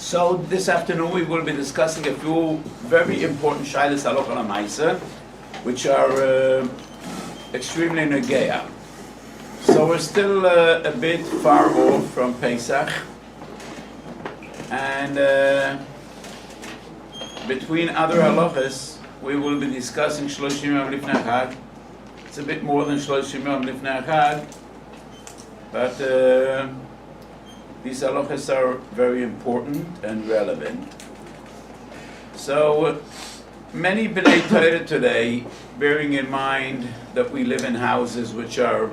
So this afternoon we will be discussing a few very important shaylas halacha l'maisa, which are extremely negeya. So we're still a bit far off from Pesach, and between other halachas, we will be discussing 30 yom lifnei Chag. It's a bit more than 30 yom lifnei Chag, but these halachas are very important and relevant. So many B'nai Torah today, bearing in mind that we live in houses which are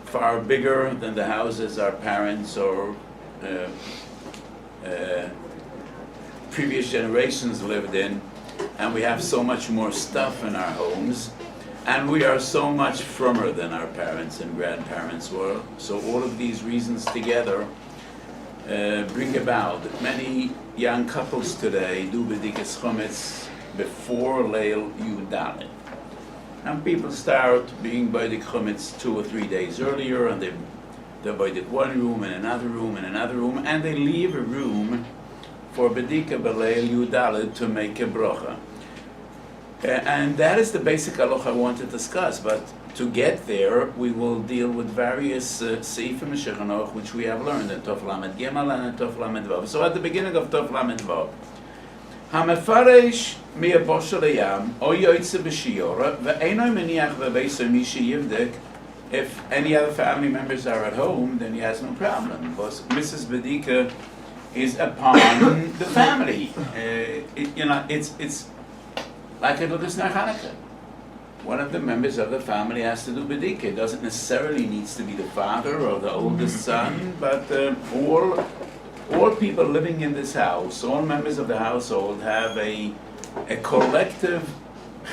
far bigger than the houses our parents or previous generations lived in, and we have so much more stuff in our homes, and we are so much firmer than our parents and grandparents were. So all of these reasons together bring about that many young couples today do b'dikas chometz before Leil Yudalet. And people start being b'dik chometz 2 or 3 days earlier, and they're b'dik one room and another room and another room, and they leave a room for b'dika b'leil Yudalet to make a brocha. And that is the basic halacha I want to discuss, but to get there, we will deal with various seifim Shulchan which we have learned in Tov Lamed Gimel and in Tov Lamed Vav. So at the beginning of Tov Lamed Vav, Hamefaresh mi'abosha leyam o yoytze b'shiur ve'eino meniach v'beiso mi sheyivdek. If any other family members are at home, then he has no problem, because Mrs. Bedika is upon the family. It's like a Lukas Hanukkah. One of the members of the family has to do b'dika. It doesn't necessarily needs to be the father or the oldest son, but all people living in this house, all members of the household have a collective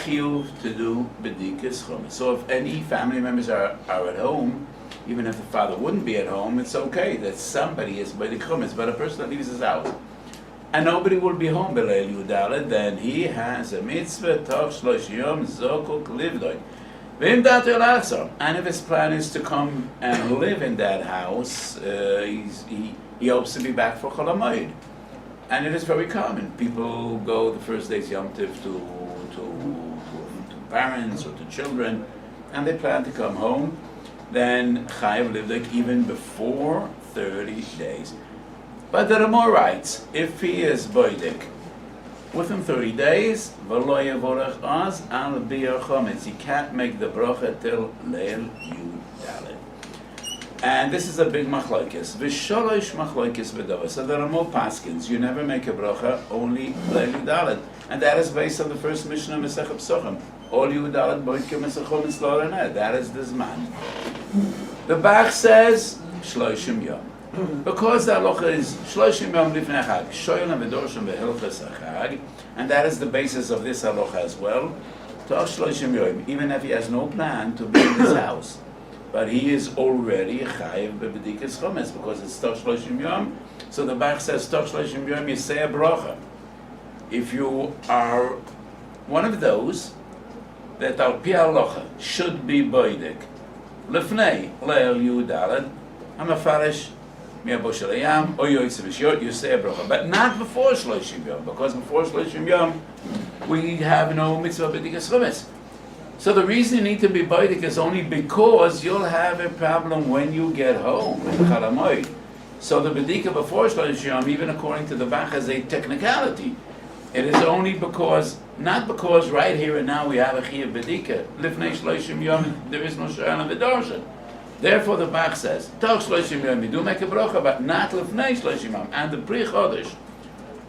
chiyuv to do b'dikas chometz. So if any family members are at home, even if the father wouldn't be at home, it's okay that somebody is b'dik chometz. But a person that leaves his house and nobody will be home b'leil Yudalet, then he has a mitzvah tov 30 yom zokuk livdoi. V'im dato l'achzor. And if his plan is to come and live in that house, he hopes to be back for Chol HaMoed. And it is very common. People go the first day's Yom Tiv to parents or to children, and they plan to come home. Then Chayav livdoi even before 30 days. But the Ramah writes, if he is boidik within 30 days, v'lo yevorach az al biyar chometz, he can't make the bracha till Leil Yudalet. And this is a big machlokes. V'sholosh machlokes v'dova. So the Ramah paskins, you never make a bracha, only Leil Yudalet. And that is based on the first Mishnah Masechet Psachim. All Yudalet boidik mesachom eslorana. That is the zman. The Bach says, shloshim yom. Because the halacha is 30 yom lifnei Chag, shoyel v'dorshim v'hilchas Chag, and that is the basis of this halacha as well. Toch 30 yom, even if he has no plan to be in his house, but he is already chayiv b'bedikas chometz because it's toch 30 yom. So the Bach says toch 30 yom you say a bracha. If you are one of those that al pi halacha should be boidik lifnei Leil Yudalet, hamafarish you say a bracha, but not before 30 yom, because before 30 yom we have no mitzvah b'dikas chometz. So the reason you need to be b'dik is only because you'll have a problem when you get home in Chol HaMoed. So the b'dika before 30 yom, even according to the Bach, is a technicality. It is only because, not because right here and now we have a chiyuv b'dika. Lifnei 30 yom there is no shayla v'darshan. Therefore, the Bach says, "Toch 30 yom, you do make a bracha, but not lefnei 30 yom." And the Pri Chodesh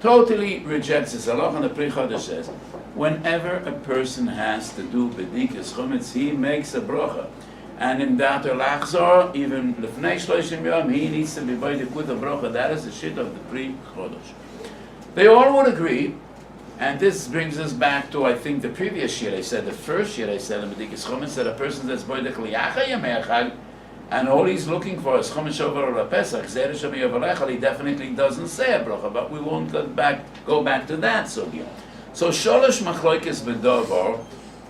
totally rejects this halacha. And the Pri Chodesh says, whenever a person has to do b'dikas chometz, he makes a bracha. And in dato l'achzor, even lefnei 30 yom, he needs to be b'dik with a bracha. That is the shit of the Pri Chodesh. They all would agree, and this brings us back to, I think, the previous year I said, the first year I said in b'dikas chometz, that a person that's b'dik liyacha yemei Chag, and all he's looking for is Chomesh over or Pesach. He definitely doesn't say a bracha, but we won't go back to that sugya. So sholosh machlokes b'dovar.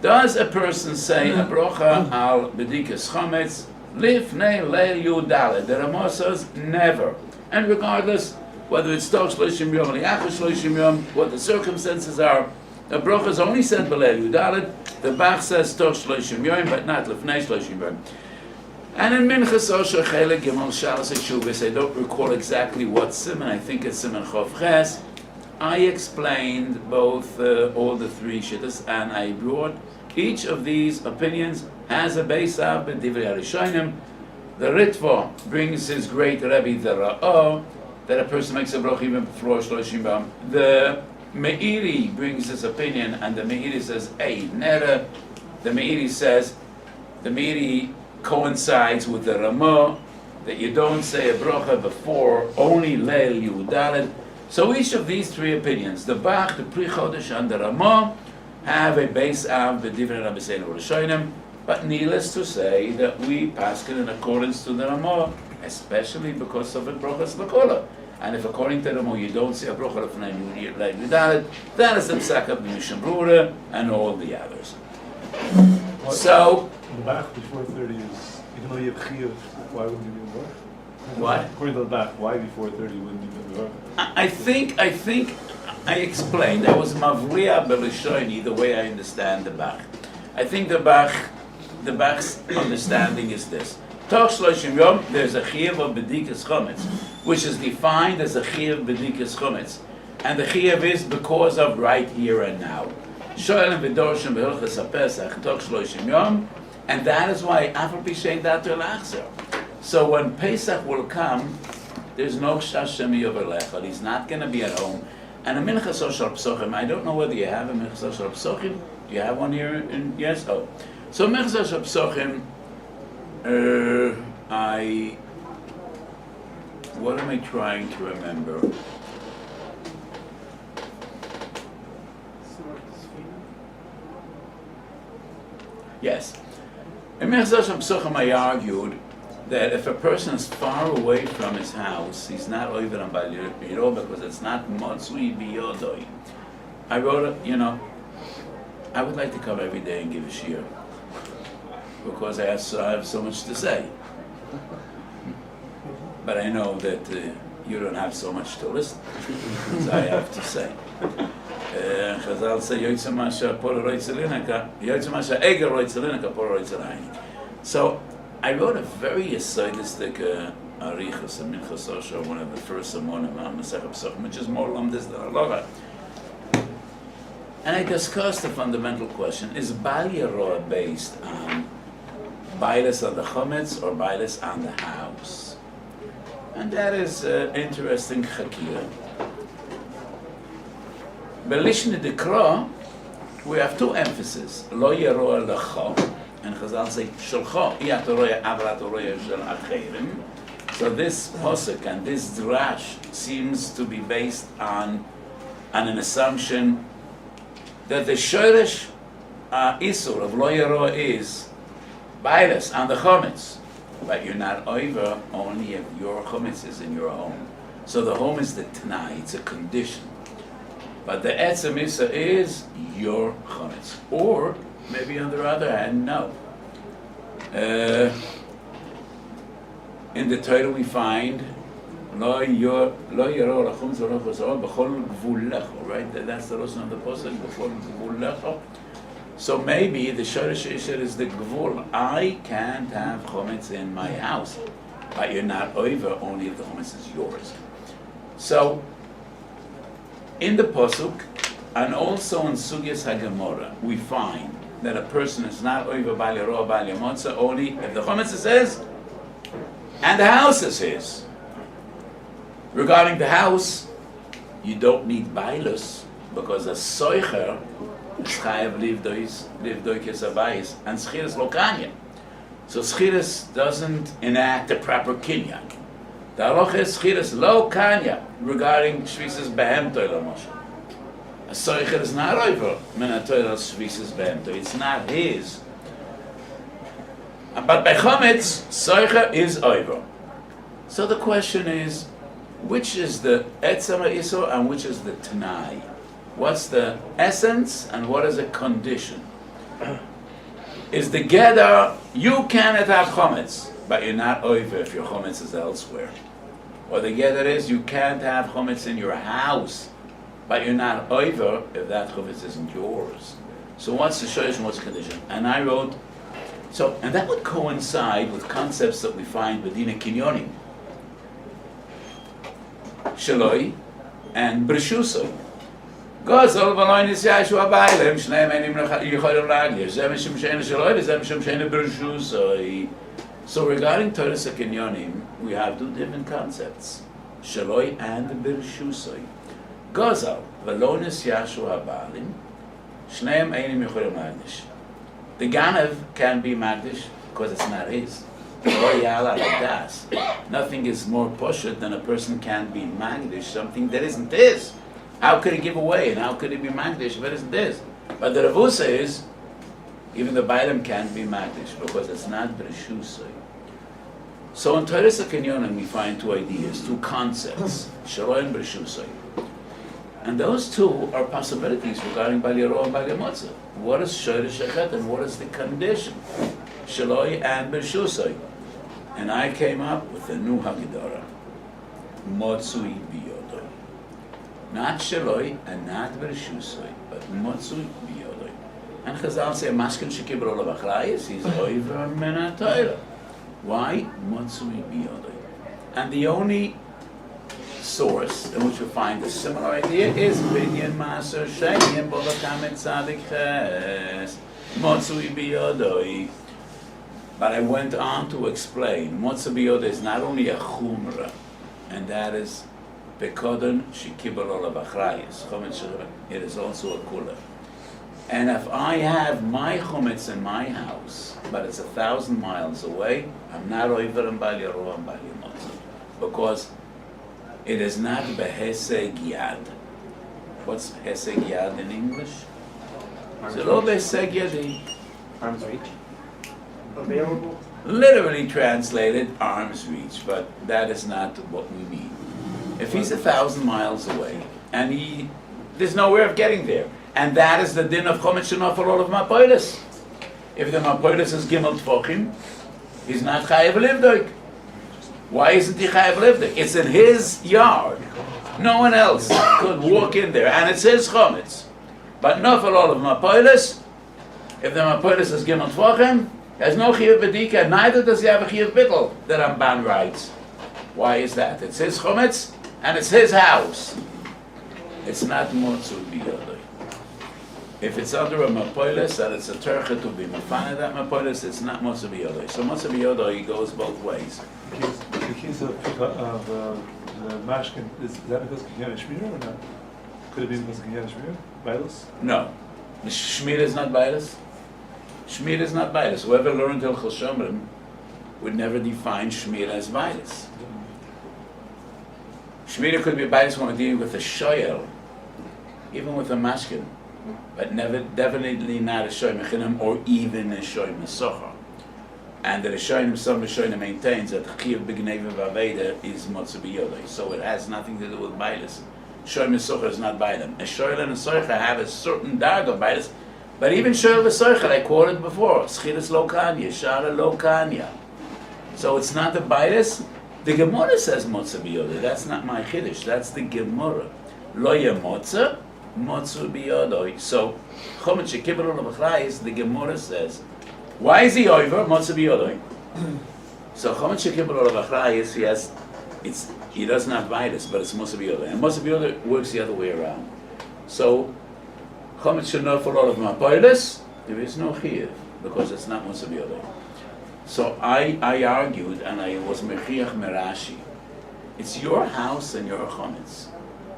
Does a person say a bracha al b'dikas chometz lifnei Leil Yudalet? The Ramah says never. And regardless, whether it's Toch Shloshim Yom, Liachar Shloshim Yom, what the circumstances are. The bracha is only said B'leil Yudalet. The Bach says Toch Shloshim Yom, but not Lefnei Shloshim Yom. And in Minchas Osher Chelik Gimel Shalos Shuvas, I don't recall exactly what siman. I think it's siman Chof Ches. I explained both all the three shittas, and I brought each of these opinions has a base of B'divrei Harishonim. The Ritva brings his great Rebbe the Ra'ah that a person makes a bracha even before Shloshim Yom. The Meiri brings his opinion, and the Meiri says Ei Nera. The Meiri coincides with the Ramah that you don't say a bracha before only Leil Yudalet. So each of these three opinions, the Bach, the Pri Chodesh, and the Ramah, have a base of the Divrei Rabbeinu Rishonim. But needless to say that we paskin in accordance to the Ramah, especially because of a brachas l'kola. And if according to the Ramah you don't say a bracha l'fnei yudalet, that is the psak of Misham Brura and all the others. So the Bach before 30 is, even though you have chiyuv, why wouldn't you be a bracha? What? According to the Bach, why before 30 wouldn't you be a bracha? I think I explained. I was mavriya b'lishoni the way I understand the Bach. I think the Bach's understanding is this: Toch Shloshim Yom, there's a chiyuv of bedikas chometz, which is defined as a chiyuv bedikas chometz, and the chiyuv is because of right here and now. Shoelim v'dorshim b'hilchas haPesach Toch Shloshim Yom, and that is why afal pi shein dato l'achzer. So when Pesach will come, there's no shashemi over lechad. He's not going to be at home. And a minchas shel psochim, I don't know whether you have a minchas shel psochim. Do you have one here? Yes. Oh, so minchas shel psochim. What am I trying to remember? Yes. In minchas shel psochim, I argued that if a person is far away from his house, he's not over on Bal because it's not Motzui Biyodoi. I wrote I would like to come every day and give a shiur because I have so much to say. But I know that you don't have so much to listen, so I have to say. Chazal say, Yotzei Masha Polo Roitzelinaka, Yotzei Masha Eger Roitzelinaka Polo Roitzelinaka. So I wrote a very yesodistic arichas, a minchas osher, one of the first amonim on Masechet Pesachim, which is more lamdas than halacha. And I discussed the fundamental question: is Bal Yaroah based on bailes on the chometz or bailes on the house? And that is interesting chakira. Belishne dekra, we have two emphases: lo Yaroah lecha. And Chazal say, Shalcha, Iyatoroya, Avratoroya, Shal Acherim. So this posuk and this drash seems to be based on an assumption that the Shoresh Isur of Lo Yaro is Bailes on the Chometz. But you're not over only if your Chometz is in your home. So the home is the Tanai, it's a condition. But the Etzem Isa is your Chometz. Or maybe on the other hand, no. In the Torah we find Lo Yaro Lachum Zorach V'Zorah B'chol Gvulecho, right? That's the Lashon of the Pasuk, B'chol Gvulecho. So maybe the Shoresh Isher is the Gvul. I can't have Chometz in my house, but you're not over only if the Chometz is yours. So in the Pasuk, and also in Sugyas HaGemorah, we find that a person is not over Bal Yaroah, Bal Yamotza only if the Chometz is his and the house is his. Regarding the house, you don't need Bailus because a Soicher is chayav livdoi kesabayis and Schiras lo kanya. So Schiras doesn't enact a proper kinyan. The halacha is Schiras lo kanya regarding Shvisas Behem Toila Moshe. A soicher is not over menatoilas shvisas behemto. It's not his. But by chometz, soicher is over. So the question is, which is the etzem ha'isur and which is the tanai? What's the essence and what is a condition? Is the gedar, you cannot have chometz, but you're not over if your chometz is elsewhere. Or the get is you can't have chometz in your house, but you're not over if that chometz isn't yours. So what's the shaysh and what's the condition? And I wrote, and that would coincide with concepts that we find within a kinyonim. Shaloi and Breshusoi. Gozol v'loy nisyashu abaylim, shneim enim yicholim laglish, zeh mishum she'ena shaloi, v'zeh mishum she'ena Breshusoi. So regarding Torah Kinyonim, we have two different concepts, Shaloi and Breshusoi. Gozol v'loy nisyashu abaylim, shneim enim yicholim laglish. The Ganev can be Magdish because it's not his. Nothing is more poshut than a person can be Magdish, something that isn't his. How could he give away and how could he be Magdish if it isn't his? But the Ravusa is, even the Bailam can't be Magdish because it's not Breshusai. So in Torah Kinyonim we find two ideas, two concepts, Shaloi and Breshusai. And those two are possibilities regarding Bal Yaro and Bal Yamotza. What is Shoyre Shechet and what is the condition? Shaloi and Breshusai. And I came up with a new Hagidara. Motzui biyodoi. Not Shaloi and not Breshusai, but Motzui biyodoi. And Chazal say, Mashkin shekibro lavachrayis, he's over mena Torah. Why? Motzui biyodoi. And the only source in which we find a similar idea is Binyan Maser Sheyim Bolakam et Tzadik Ches Motzui biyodoi. But I went on to explain Motzui biyodoi is not only a chumrah, and that is Bekodon Shekibel Olav Achrayis. It is also a kula. And if I have my chometz in my house, but it's 1,000 miles away, I'm not over in Bal Yaro and Bal Yamotza, because it is not beheseg yad. What's heseg yad in English? Zelo beheseg yadi. Arm's reach. Available. Literally translated arm's reach, but that is not what we mean. If he's 1,000 miles away and there's no way of getting there, and that is the din of chometz shenofel for all of mapoilis. If the mapoilis is gimel tfochim, he's not chayav livdoik. Why isn't he chayav livdoik? It's in his yard. No one else could walk in there, and it's his chometz. But nofel all of mapoilis, if the mapoilis is gimel tfochim, there's no chiyuv bedika, neither does he have a chiyuv bittel, the Ramban writes. Why is that? It's his chometz, and it's his house. It's not motzui biyodoi. If it's under a mapoilis and it's a tercha to be mafana that mapoilis, it's not motzui biyodoi. So motzui biyodoi goes both ways. The case of the mashkin, is that because Kinyan Shmir or not? Could it be because Kinyan Shmir? Bailus? No. The Shmir is not bailus. Shmir is not bailus. Whoever learned Hilchos Shomrim would never define Shmir as bailus. Shmir could be bailus when we're dealing with a shoyel, even with a mashkin, but definitely not a shoy mechinam or even a shoy mesocha. And the Rishonim, some Rishonim maintains that Chiyuv b'gneva v'aveda is motzui biyodoi. So it has nothing to do with bailus. Shoy mesocha is not bailam. A shoyel and a soicha have a certain darg of bailus, but even shoyel v'soicha, I quoted before, schilas lo kanya, shara lo kanya. So it's not the bailus. The Gemara says motzui biyodoi. That's not my chiddush. That's the Gemara. Lo yemotza, motzui biyodoi. So chometz shekibel olav achrayis, the Gemara says, why is he over? Motzui biyodoi. So chometz shekibel olav achrayis, he doesn't have bailus, but it's motzui biyodoi. And motzui biyodoi works the other way around. So chometz shenofel olav mapoilus, there is no chiyuv because it's not motzui biyodoi. So I argued, and I was mechiach merashi. It's your house and your chometz.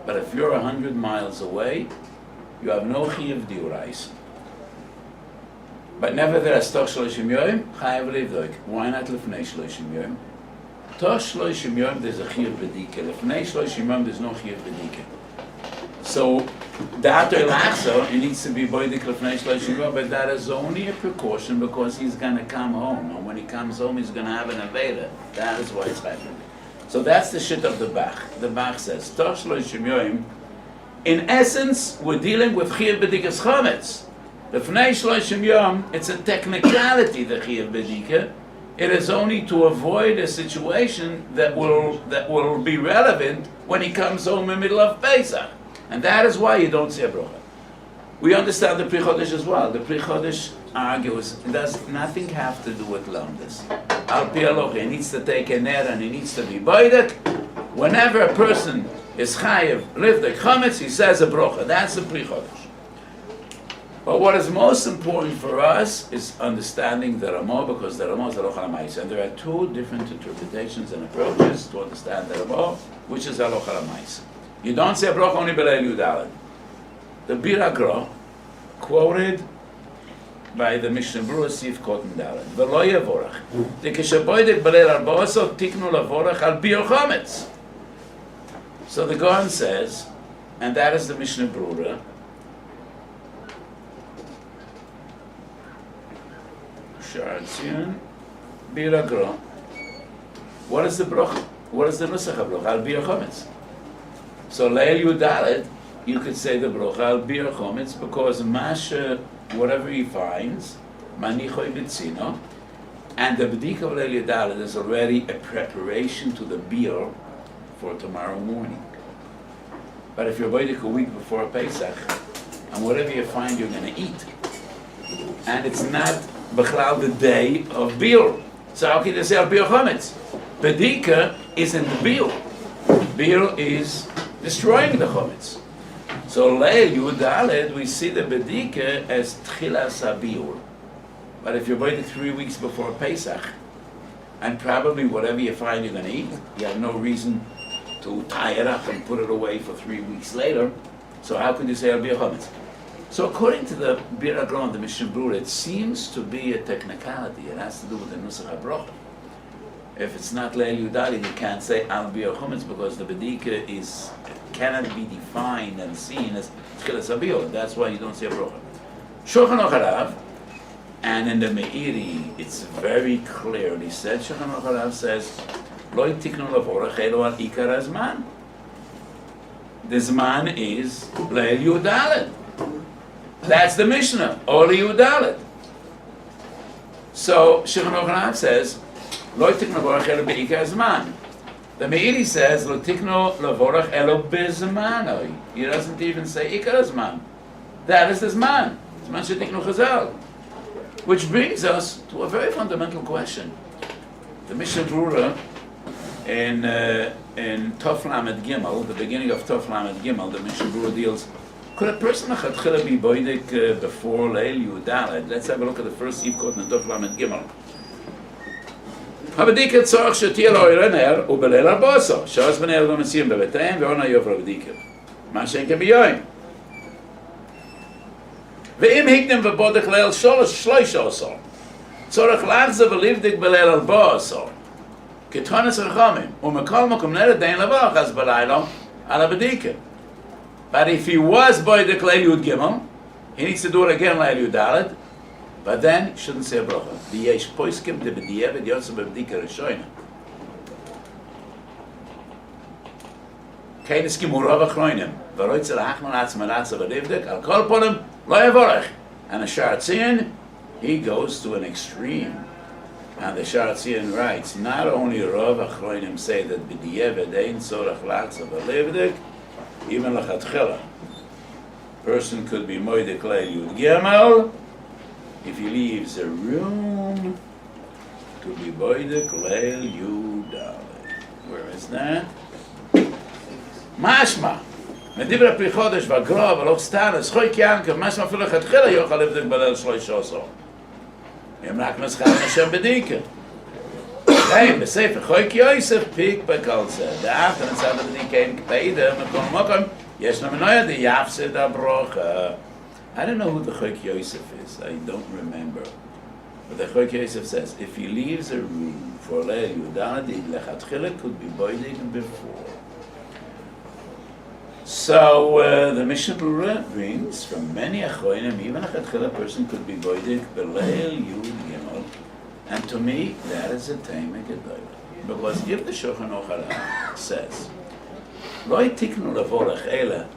But if you're 100 miles away, you have no chiyuv diurais. But nevertheless, toch shloshim yoyim, chayav livdoik. Why not lefnei shloshim yoyim? Toch shloshim yoyim, there's a chiyuv bedike. Lefnei shloshim yoyim, there's no chiyuv bedike. So, Dato Elachso, it needs to be boidik lefnei shloshim yoyim, but that is only a precaution because he's going to come home. And when he comes home, he's going to have an aveda. That is why it's happening. So that's the shit of the Bach. The Bach says, toch shloshim yoyim, in essence, we're dealing with chiyuv bedikas chometz. The Fnei Shloshim Yom, it's a technicality, the Chiyuv Bedika, It is only to avoid a situation that will be relevant when he comes home in the middle of Pesach. And that is why you don't say a bracha. We understand the Pri Chodesh as well. The Pri Chodesh argues it does nothing have to do with lamdas. Al pi halacha, he needs to take a ner and he needs to be boidek. Whenever a person is chayev livdek chametz, he says a bracha. That's the Pri Chodesh. But what is most important for us is understanding the Ramah, because the Ramah is halacha l'maisa, and there are two different interpretations and approaches to understand the Ramah, which is halacha l'maisa. You don't say a bracha only b'leil Yudalad. The Bir Agra, quoted by the Mishnah Berurah Sif Koten Dalet, v'lo yevorach. The kishaboydek b'leil arba'aso tiknu lavorach al bir chametz. So the Gaon says, and that is the Mishnah Berurah, Shartzion, Bir Agra. What is the bracha? What is the nusach of bracha? Al bir chametz. So Leil Yudalet, you could say the bracha al bir chametz, because masha, whatever he finds, manichoy bitzino, and the b'dika of Leil Yudalet is already a preparation to the bir for tomorrow morning. But if you're boidik a week before Pesach, and whatever you find you're going to eat, and it's not b'chlal the day of bir, so how can you say al bir chametz? B'dika isn't the bir. Bir is destroying the chametz. So Leil Yudalet, we see the bedika as tchilas habir. But if you're waiting 3 weeks before Pesach, and probably whatever you find you're going to eat, you have no reason to tie it up and put it away for 3 weeks later. So how can you say al bir chametz? So according to the Bir Agra and the Mishnah Berurah, it seems to be a technicality. It has to do with the nusach habracha. If it's not Leil Yudalet, you can't say al bir chametz, because the bedika cannot be defined and seen as tchilas habir. That's why you don't say a bracha. Shulchan Aruch Harav, and in the Meiri, it's very clearly said. Shulchan Aruch Harav says, "Lo tiknu lavorach elo al ikar hazman." The zman is Leil Yudalet. That's the Mishnah, or Yudalet. So Shulchan Aruch Harav says, "Lo tiknu lavorach elo beikar hazman." The Meiri says, "Lo tiknu lavorach elo bezmanoi." He doesn't even say ikar zman. That is the zman. Zman shetiknu chazal. Which brings us to a very fundamental question. The Mishnah Berurah in Tov Lamed Gimel, the beginning of Tov Lamed Gimel, the Mishnah Berurah deals. Could a person achatchila be boidik before Leil Yudalet? Let's have a look at the first Yivkot in Tov Lamed Gimel. הבדיקה צורך שתהיה לו עיר הנר ובליל הרבוסו, שעוז בני לא מציעים בביתיהם ואונה יובר הבדיקה. מה שאין כביום. ואם הקדם ובודק ליל שלוש עשור, צורך להחזב ולבדק בליל הרבוסו, כתונס רחומים, ומכל מקום נרד דין לבוח, אז בלילה על הבדיקה. But if he was בודק ליל יוד גימל, he needs to do it again ליל יוד ד', but then, he shouldn't say a bracha. V'yesh poiskim de b'diavad yotze b'bdika rishoyna. Kein eskimu rav achroinim. V'roitze l'achman atzma latza v'livdik. Al kol ponim lo yavorech. And the Sharatzian, he goes to an extreme. And the Sharatzian writes, not only rav achroinim say that b'diavad ein tzorach latza v'livdik, even l'chatchila. Person could be moedik leil yud gimel, if he leaves a room to be boidek leil Yudalet. Where is that? Mashma. Medivra Pri Chodesh v'Agra v'loch stanas choy kiyankev mashma afilu lechatchila yochal livdek b'leil shlosh osor. Yem rak meschal Hashem bedika. Hey, b'sefer choy ki Yosef pik b'kol zeh. Da'af and tzad bedika in k'peida m'kol mokom yesh na menoya de yafsid abrocha. I don't know who the Chok Yosef is. I don't remember. But the Chok Yosef says, if he leaves a room for Leil Yudalet, the lechatchila could be boidik before. So the Mishnah Berurah brings from many achronim, even a lechatchila person could be boidik b'Leil Yud Gimel. And to me, that is a taima gedolah. Because if the Shulchan Aruch Harav says, Lo tiknu lavorach ela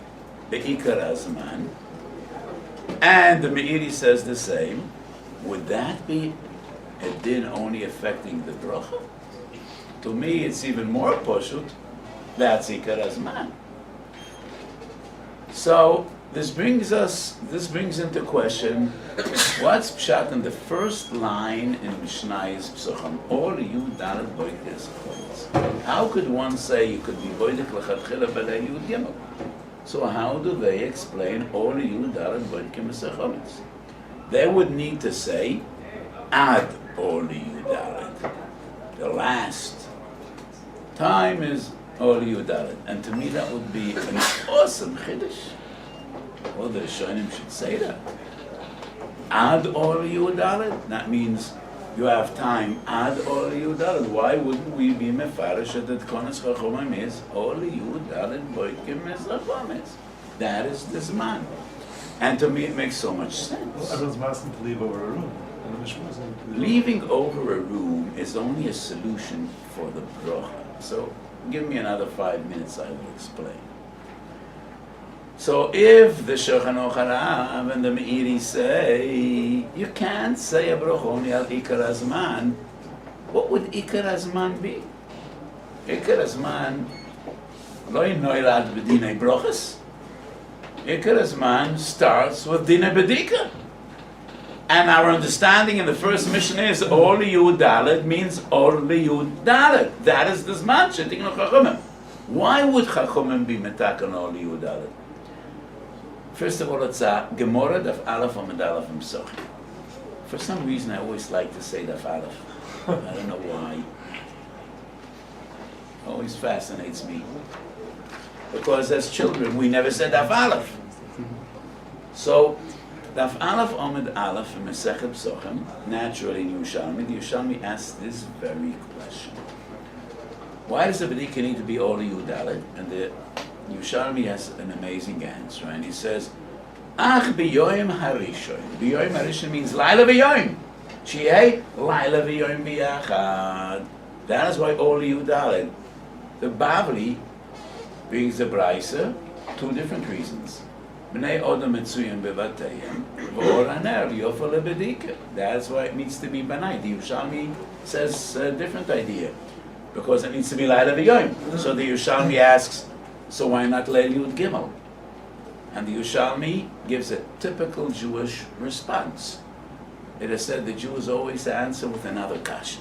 beikar hazman, and the Meiri says the same, would that be a din only affecting the bracha? To me, it's even more poshut. That's ikar hazman. So this brings into question, what's pshat in the first line in Mishnay's Psuchim? All you dalet boikes. How could one say you could be boidek lechatchila b'lei yud gimel? So how do they explain all you dalet boikim mesechometz? They would need to say ad all you dalet. The last time is all you dalet, and to me that would be an awesome chiddush. Well, the Rishonim should say that. Ad all you dalet. That means you have time. Ad all you dalet. Why wouldn't we be mefarish that konas chachomim is all you dalet boikim mesechometz? That is the zman. And to me, it makes so much sense. Everyone's asking to leave over a room. Leaving over a room is only a solution for the bracha. So, give me another 5 minutes, I will explain. So, if the Shulchan Aruch Harav and the Meiri say, you can't say a bracha only al ikar hazman, what would ikar hazman be? Ikar hazman, lo noilad b'dinei brachas. Ikar hazman starts with dinei bedika. And our understanding in the first mission is all Yud Dalet means all Yud Dalet. That is the Zman shetiknu Chachomim. Why would Chachomim be metakan all Yud Dalet? First of all, it's a Gemara daf Aleph Amud Aleph Psuchim. For some reason, I always like to say daf Aleph. I don't know why. Always fascinates me. Because as children, we never said daf Aleph. So, Daf Aleph Amud Aleph in Masechet Psuchim, naturally in Yerushalmi, the Yerushalmi asks this very question. Why does the Bedika need to be all Yud Dalet? And the Yerushalmi has an amazing answer, and he says, Ach hiyoımhashchor. Hiyoımhashchor means Laila v'yoyim. Chi'eh Laila v'yoyim b'yachad. That is why all Yud Dalet. The Bavli brings the Braisa, two different reasons. Bnei Odom Mitzuyim Bevatayim, V'or Haner Yofa Lebedika. That's why it needs to be Banai. The Yerushalmi says a different idea, because it needs to be Laila V'yoyim. So the Yerushalmi asks, so why not Leil Yud Gimel? And the Yerushalmi gives a typical Jewish response. It is said the Jews always answer with another kasha.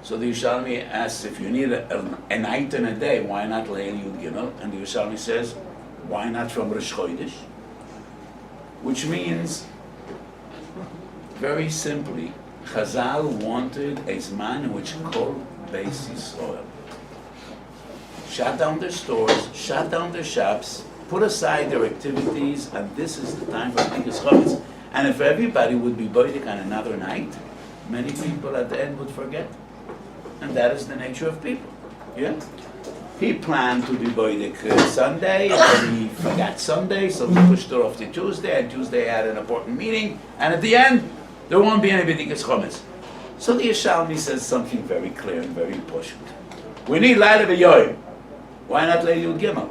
So the Yerushalmi asks, if you need a night and a day, why not Leil Yud Gimel? And the Yerushalmi says, why not from Rosh Chodesh? Which means, very simply, Chazal wanted a Zman in which Kol Beis Yisrael shut down their stores, shut down their shops, put aside their activities, and this is the time for B'dikas Chametz. And if everybody would be boidik on another night, many people at the end would forget. And that is the nature of people. Yeah? He planned to be boidik Sunday, and he forgot Sunday, so he pushed it off to Tuesday, and Tuesday had an important meeting, and at the end, there won't be any B'dikas Chametz. So the Yerushalmi says something very clear and very poshut. We need Laila V'yoyim. Why not Leil Yud Gimel?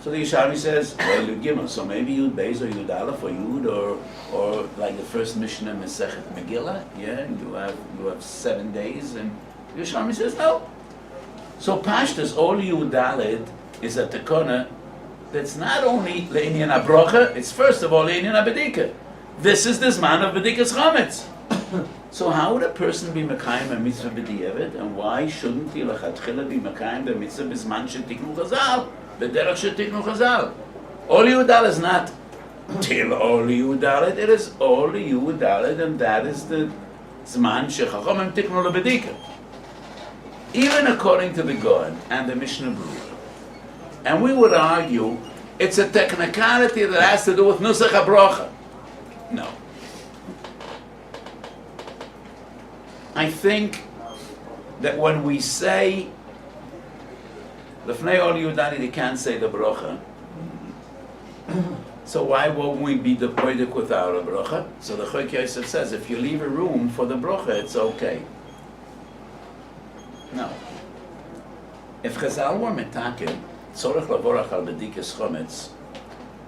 So the Yerushalmi says, Leil Yud Gimel. So maybe Yud Beis or Yud Aleph or Yud or like the first Mishnah Masechet Megillah. Yeah, you have 7 days, and the Yerushalmi says no. So Pashtus, all Yud Dalet is a tekona that's not only Le'inyan HaBrocha, it's first of all Le'inyan HaBedika. This is the Zman of B'dikas Chametz. So how would a person be Mekayim a mitzvah b'di'evet, and why shouldn't he lechatchila be Mekayim the mitzvah b'zman shetiknu Chazal, b'derech shetiknu Chazal? All Yud Dalet is not till all Yud Dalet, it is all Yud Dalet, and that is the Zman shechachomim tiknu lebedika. Even according to the God and the Mishnah Berurah, and we would argue it's a technicality that has to do with Nusach HaBrocha. No. I think that when we say Lefnei Ol Yud Dalet, you can't say the bracha. So why won't we be the poetic without a bracha? So the Chok Yosef says, if you leave a room for the bracha, it's okay. No. If Chazal were metaken, tzorech lavorach al b'dikas chometz,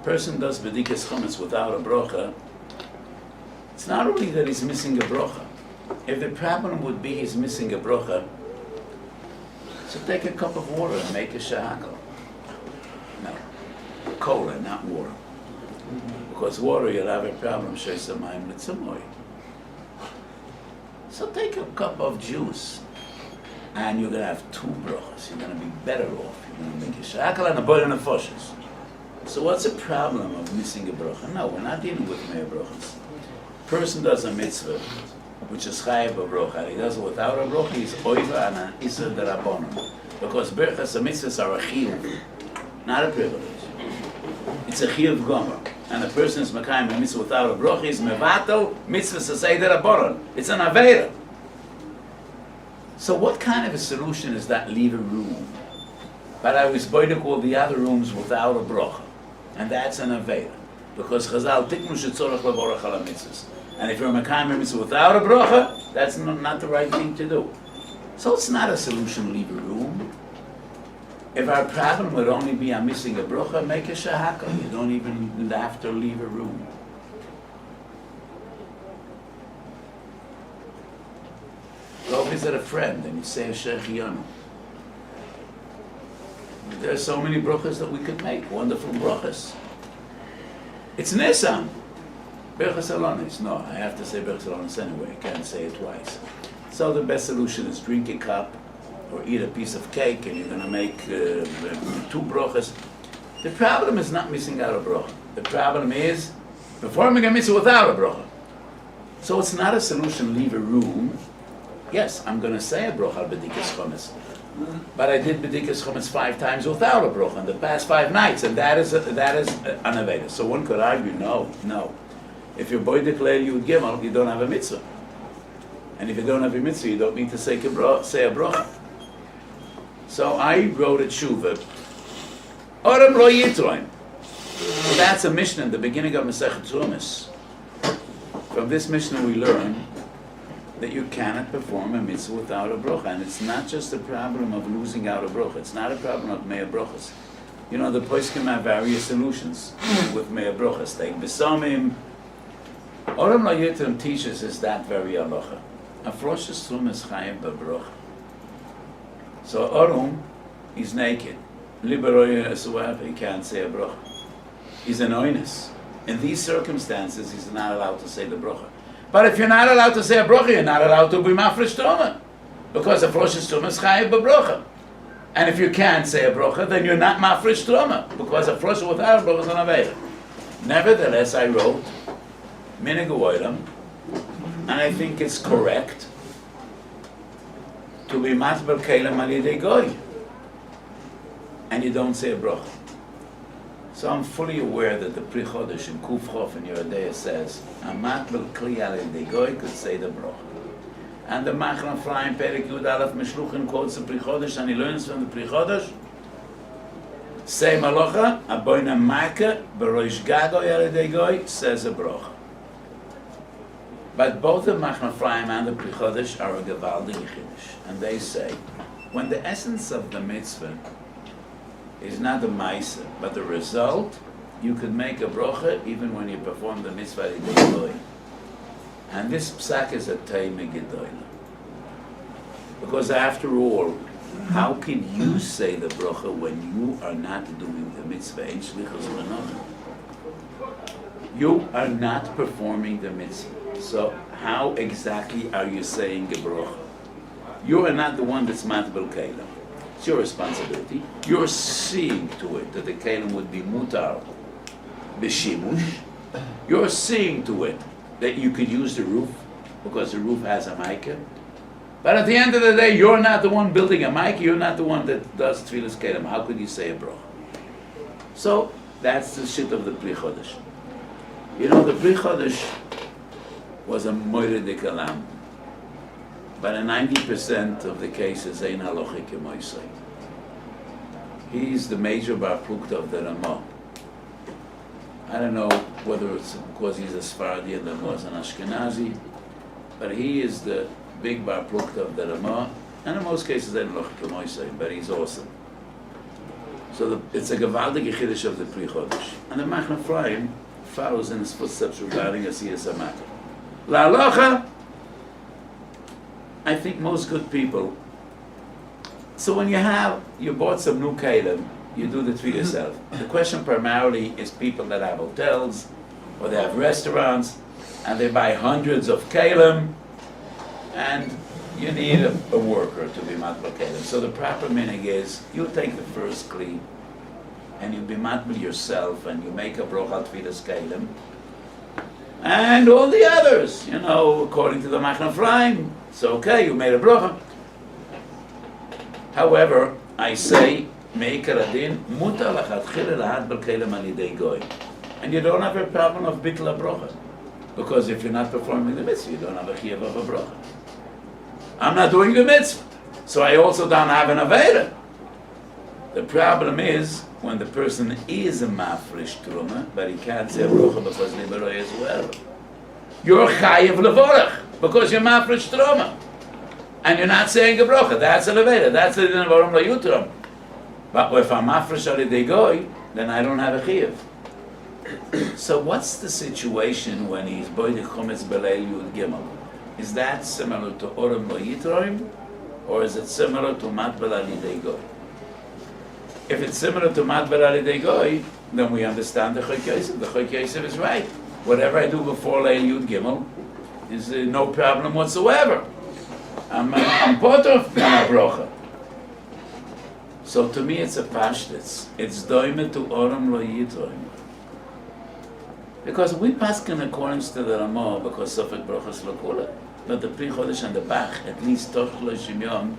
person does b'dikas chometz without a bracha, it's not only that he's missing a bracha, If the problem would be he's missing a bracha, so take a cup of water and make a shahakal. No, cola, not water. Because water, you'll have a problem. Sheisamayim litzamoy. So take a cup of juice, and you're gonna have 2 brachas. You're gonna be better off. You're gonna make a shahakal and a boil and a foshes. So what's the problem of missing a bracha? No, we're not dealing with mere brachas. Person does a mitzvah, which is chayav a bracha, and he does it without a bracha, he's oiva and an isser derabanan. Because brachas and mitzvahs are a chiyuv, not a privilege. It's a chiyuv gomer. And the person is mekayim a mitzvah without a bracha, he's mevatel mitzvah sasei derabanan. It's an aveira. So what kind of a solution is that leave a room? But I was boidik all the other rooms without a bracha. And that's an aveira. Because Chazal tiknu shetzorach levorach ala mitzvahs. And if you're a mekayim mitzvah without a bracha, that's not the right thing to do. So it's not a solution, leave a room. If our problem would only be I'm missing a bracha, make a shahakal. You don't even have to leave a room. Go visit a friend and you say a shechianu. There are so many brachas that we could make, wonderful brachas. It's Nisan. Berachas Alonis. No, I have to say Berachas Alonis anyway. I can't say it twice. So the best solution is drink a cup or eat a piece of cake and you're going to make 2 brachas. The problem is not missing out a bracha. The problem is performing a mitzvah without a bracha. So it's not a solution, leave a room. Yes, I'm going to say a bracha al b'dikas chometz. But I did b'dikas chometz 5 times without a bracha in the past 5 nights, and that is unavailable. So one could argue, no. If your boy declared you would give, you don't have a mitzvah. And if you don't have a mitzvah, you don't need to say a bracha. So I wrote a tshuva. Oram lo yitroim. So that's a Mishnah in the beginning of Masechet Trumas. From this Mishnah we learn that you cannot perform a mitzvah without a bracha. And it's not just a problem of losing out a bracha. It's not a problem of mea brachas. You know, the poskim have various solutions with mea brachas. Take besamim. Oram lo yitrim teaches us that very halacha. Afrosh's trum is chayiv b'bracha. So Oram, he's naked. Liberoy esuav, he can't say a bracha. He's an oinus. In these circumstances, he's not allowed to say the bracha. But if you're not allowed to say a bracha, you're not allowed to be mafresh truma, because a frosh's truma is chayiv b'bracha. And if you can't say a bracha, then you're not mafresh truma, because a frosh without a bracha is an aveira. Nevertheless, I wrote minig u'olam, and I think it's correct to be matbel kelim al yedei goy, and you don't say a bracha. So I'm fully aware that the Pri Chodesh in Kuf Chof in Yerodea says a matbel kli al yedei goy could say the bracha. And the Machna Ephraim Perek Yud Aleph Meshluchin quotes the Pri Chodesh, and he learns from the Pri Chodesh. Say malacha aboyna maka beroish gagoy al yedei goy says a bracha. But both the Machna Ephraim and the Pri Chodesh are a gevaldige chiddush, and they say when the essence of the mitzvah is not the ma'aseh, but the result, you could make a bracha even when you perform the mitzvah yedei goy. And this psak is a teime gedola. Because after all, how can you say the bracha when you are not doing the mitzvah? You are not performing the mitzvah. So how exactly are you saying a bracha? You are not the one that's matbel kelim. It's your responsibility. You're seeing to it that the kelim would be mutar b'shimush. You're seeing to it that you could use the roof because the roof has a mica. But at the end of the day, you're not the one building a mica. You're not the one that does tefillas kelim. How could you say a bracha? So that's the shit of the Pri Chodesh. You know, the Pri Chodesh was a moiredik alam, but in 90% of the cases, ein halochik emoisei. He's the major bar plukta of the Ramah. I don't know whether it's because he's a Sephardi and the was an Ashkenazi, but he is the big bar plukta of the Ramah, and in most cases, ein halochik emoisei, but he's awesome. So it's a gevaldige chiddush of the Pri Chodesh. And the Machna Ephraim follows in his footsteps regarding a siyas hamata. La halacha, I think most good people. So when you bought some new kalim, you do the treat yourself. The question primarily is people that have hotels or they have restaurants and they buy hundreds of kalim and you need a worker to be matbal kalim. So the proper meaning is you take the first kli and you be matbal yourself and you make a brochal tfilas kalim. And all the others, according to the Machna Ephraim, it's okay, you made a brocha. However, I say, meikar adin, mutar lachatchila lahadbal kalim al yidei goy. And you don't have a problem of bittul brocha. Because if you're not performing the mitzvah, you don't have a chiyuv of a brocha. I'm not doing the mitzvah, so I also don't have an avera. The problem is when the person is a mafresh truma, but he can't say a brocha because nibaroi as well. You're chayiv levorach because you're mafresh truma, and you're not saying a brocha. That's a avera. That's the din of oram layutram. But if I'm mafresh alidei goy, then I don't have a chiyuv. So what's the situation when he's boydek chumetz b'leil yud gimel? Is that similar to oram layutram, or is it similar to matbel alidei goy? If it's similar to matbel alidei goy, then we understand the chok yosef. The chok yosef is right. Whatever I do before leil yud gimel is no problem whatsoever. I'm part of my brocha. So to me it's a pashtus. It's doime to oram lo yitroim. Because we paskin according to the Ramah because sofek brochas lokula. But the Pri Chodesh and the Bach, at least toch loshim yom,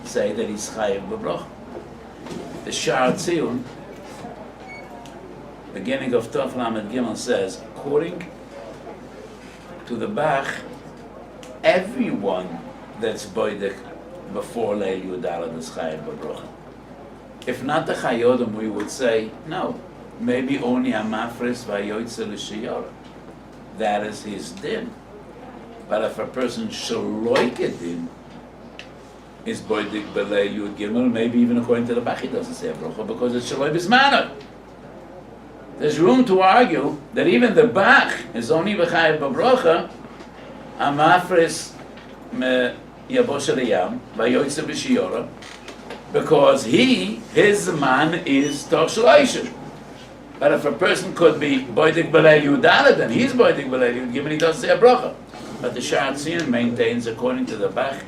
say that he's chayiv b'brocha. The Sha'ar Tziyun, beginning of Tov Lamed Gimel says, according to the Bach, everyone that's boydek before Leil Yudalad is chayiv b'brocha. If not the Chayodim, we would say, no, maybe only a mafres v'ayoytze l'shiyara. That is his din. But if a person shaloikedin is boydek b'leil yud gimel, maybe even according to the Bach, he doesn't say a brocha because it's shaloi bismana. There's room to argue that even the Bach is only b'chayiv b'brocha a mafres yabosh aliyam v'ayoytze b'shiyara, because his man is toch shloishim. But if a person could be boydek b'leil yudalad, then he's boydek b'leil yud gimel, he doesn't say a brocha. But the Sha'ar Tziyun maintains, according to the Bach,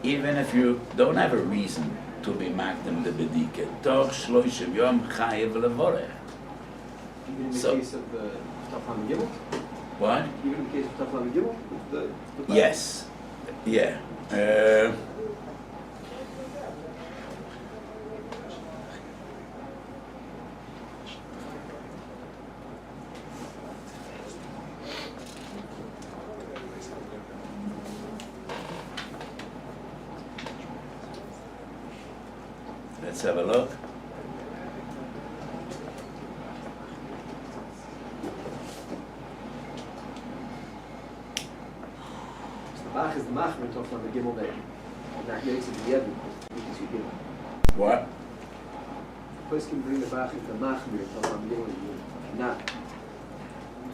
even if you don't have a reason to be makdim the bedike, toch shloishim yom chayiv levorech. Even in the case of the Taflam Gimel? What? Even in the case of Taflam Gimel? The Yes. Yeah. Let's have a look. The Bach is the Machmer Taflam Gimel that not yet to the Yedin, because you give. What? The person can bring the Bach into Machmer Taflam Gimel, not.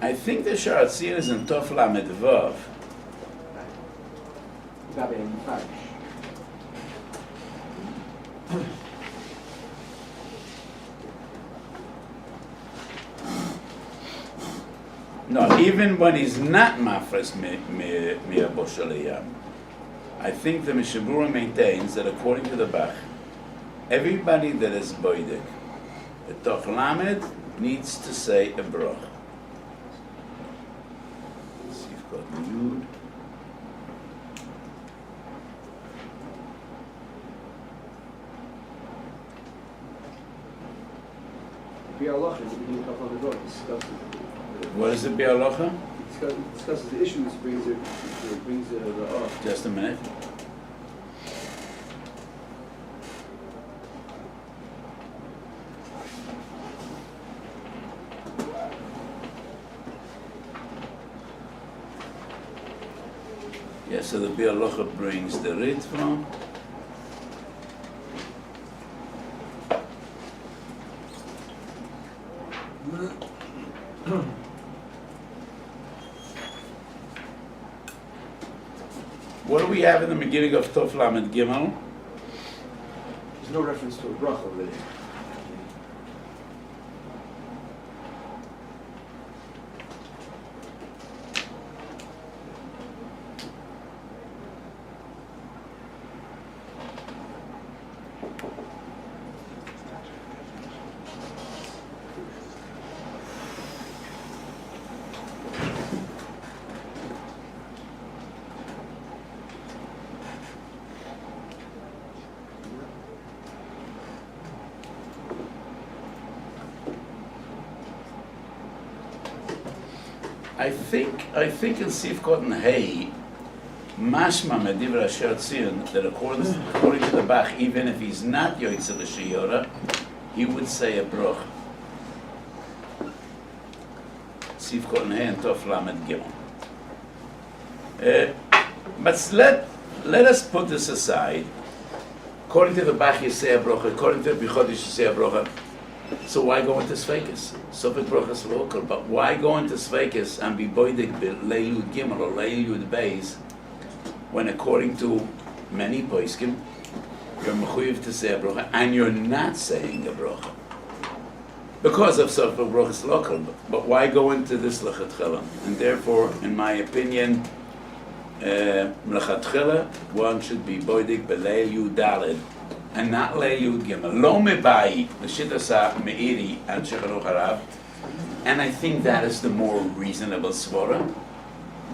I think the Sha'ar Tziyun is in Tov Lamed Vav. Gabe and Mufarish. No, even when he's not mafres mi'abosh aliyam, I think the Mishabura maintains that according to the Bach, everybody that is boydek, the toch lamed, needs to say a broch. Let's see, you've got the yud. Bi'alach is the beginning of Taflam Gimel. Discusses. What is the bi'alacha? Discusses the issues, brings it off. Just a minute. Yeah, so the bi'alacha brings the ritva. what do we have in the beginning of Tov Lamed Gimel? There's no reference to a bracha really. I think in Sifkot and Hay, Mashma Medivra Asher Tzion, that according to the Bach, even if he's not Yoitze L'Shiura, he would say a broch. Sifkot and Hay and Tov Lamed Gimel. But let us put this aside. According to the Bach, you say a brocha. According to the Bichot, you should say a brocha. So why go into Sveikus? Sofik brochas local, but why go into Sveikus and be boidik Leilud Gimel or Leilud Beis when according to many poiskim, you're mechuyev to say a brocha and you're not saying a brocha because of Sofik brochas local. But why go into this lechatchila? And therefore, in my opinion, lechatchila one should be boidik Leilud Daled. And not Leilud Gimel. Lo mebai, l'shitasa meiri and Shulchan Harav. And I think that is the more reasonable svara.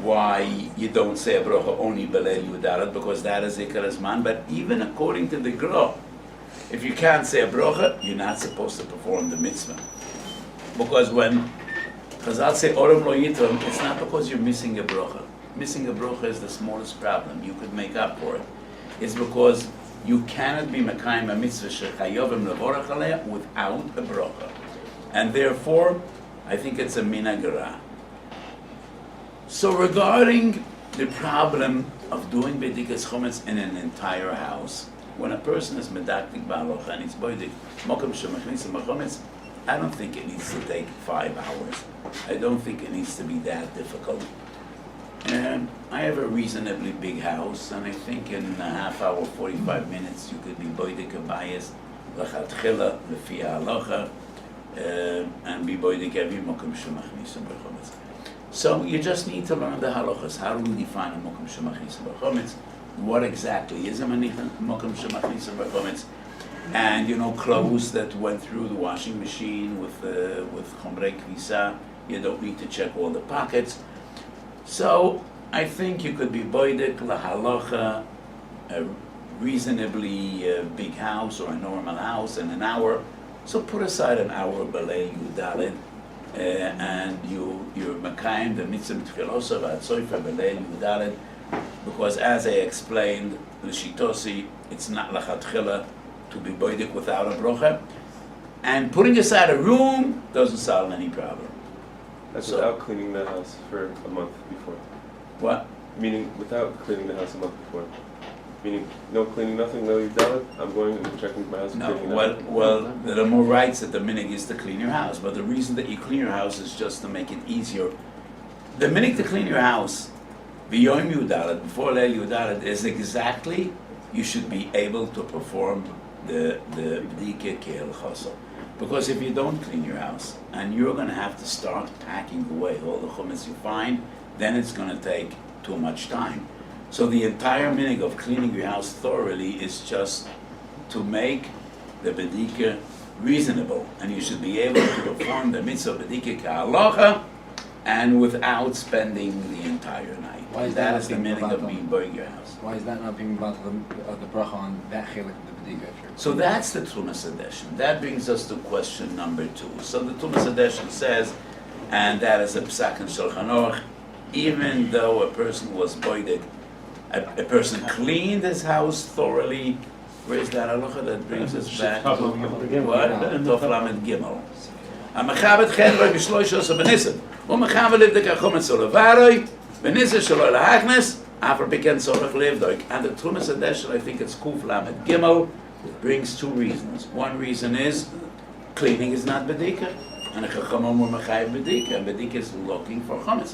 Why you don't say a brocha only b'Leilud Daled, because that is Ikar Zman. But even according to the Gra, if you can't say a brocha, you're not supposed to perform the mitzvah. Because when Chazal say Oram lo yitrom, it's not because you're missing a brocha. Missing a brocha is the smallest problem. You could make up for it. It's because you cannot be Mekayim a mitzvah shechayovim levorach aleya without a brocha. And therefore, I think it's a minagara. So regarding the problem of doing bedikas chometz in an entire house, when a person is medaktik ba'alocha and it's boidik mokum shemachnisim b'chometz, I don't think it needs to take 5 hours. I don't think it needs to be that difficult. And I have a reasonably big house, and I think in a half hour, 45 minutes, you could be boidik abayis lachatchila lefi halacha and be boidik every mokum shemachnisim b'chometz. So you just need to learn the halachas. How do we define a mokum shemachnisim b'chometz? What exactly is a mokum shemachnisim b'chometz? And clothes that went through the washing machine with chomrei kvisa, you don't need to check all the pockets. So I think you could be boidik lahalacha, a reasonably big house or a normal house in an hour. So put aside an hour b'Leilud Daled, and you're makayim the mitzvah tchilosa v'atzoyfa b'Leilud Daled, because as I explained, l'shitosi, it's not lachatchila to be boidik without a brocha, and putting aside a room doesn't solve any problem. That's So- without cleaning the house for a month before. What? Meaning without cleaning the house a month before. Meaning no cleaning, nothing, no Dalit. I'm going and checking my house and No, cleaning well, there are more rights that the minig is to clean your house, but the reason that you clean your house is just to make it easier. The minig to clean your house, b'yom yudalet, before leil yudalet, is exactly you should be able to perform the b'dike ke'el chasol. Because if you don't clean your house, and you're going to have to start packing away all the chumash you find, then it's going to take too much time. So the entire minig of cleaning your house thoroughly is just to make the bedika reasonable, and you should be able to perform the mitzvah bedika ka'alocha, and without spending the entire night. Why is that that is the not being minig of brought being burning your house. Why is that not being about the bracha on that chelik of the bediga? So that's the Tumas Adeshin. That brings us to question number 2. So the Tumas Adeshin says, and that is a psak in Shulchan Aruch, even though a person was boided, a person cleaned his house thoroughly. Where's that halacha that brings us back to what? Tov Lamed Gimel. המחבת חן רוי בשלוש עשרה בניסן, ומחבת לבדק החומץ ולוורוי, בניסן שלו להכנס, אף על פי כן צורך לבדוק. And the Tumas Adeshin, I think it's Kuf Lamed Gimel, brings 2 reasons. One reason is, cleaning is not bedika, and a chachamon will mechayev bedika, and bedika is looking for chometz.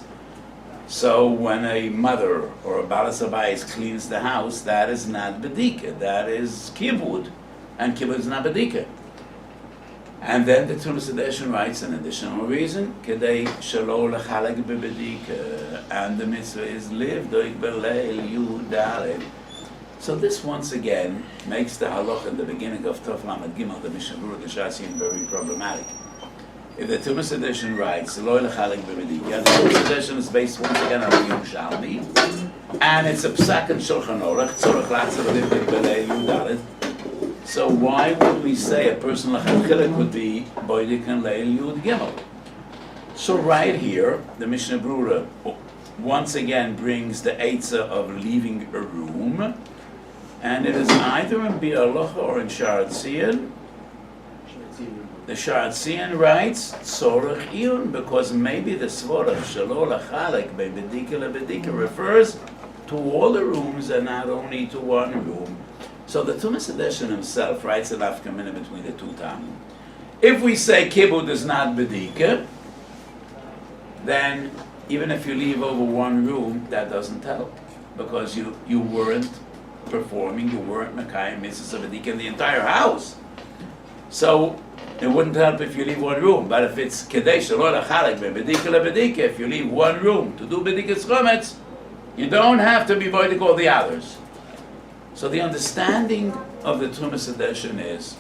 So when a mother or a balas habayis cleans the house, that is not bedika, that is kibud, and kibud is not bedika. And then the Tumas Edition writes an additional reason, kedei shelo lechalek bebedika, and the mitzvah is live doik beleil yudaled. So this once again makes the halach in the beginning of Tov Lamed Gimel, the Mishnah Berurah, the Shasian, very problematic. If the Tumas Edition writes, Eloi lechalek b'bedika, the Tumas Edition is based once again on the Yerushalmi, and it's a psak in Shulchan Aruch, tzorach latzav liv b'lei yudaled. So why would we say a person lechalek would be boidik and leil yud gimel? So right here, the Mishnah Berurah once again brings the eitzah of leaving a room, and it is either in Bi'alocha or in Sha'ar Tzion. The Sha'ar Tzion writes tzorach iyun, because maybe the svara shelo lechalek bebedika lebedika refers to all the rooms and not only to one room. So the Tumas Edition himself writes an afkamina between the two tamim. If we say kibud is not bedika, then even if you leave over one room, that doesn't help, because you weren't performing, you weren't mekayim mitzvahs of bedika in the entire house. So it wouldn't help if you leave one room. But if it's kedei shelo lechalek bebedika lebedika, if you leave one room to do bedikas chometz, you don't have to be boidik all the others. So the understanding of the Tumas Edition is,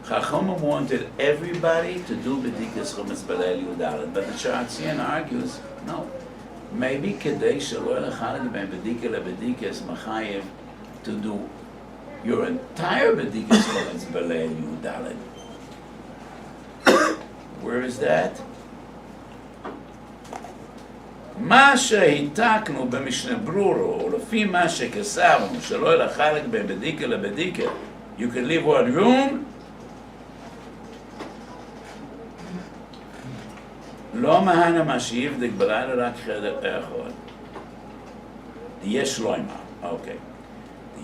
Chachamim wanted everybody to do bedikas chometz b'leil yudaled, but the Sha'ar Tzion argues, no. Maybe kedei shelo lechalek bebedika lebedika is machayev to do your entire bedikas chometz b'leil yudaled. Where is that? מה שהיתקנו במשנה ברורו, ולפי מה שכסבנו, שלא לחלק בין בדיקה לבדיקה, you can leave one room, לא מהנה מה שיבדק בלילה רק חדר אחד. יש לוימה, אוקיי.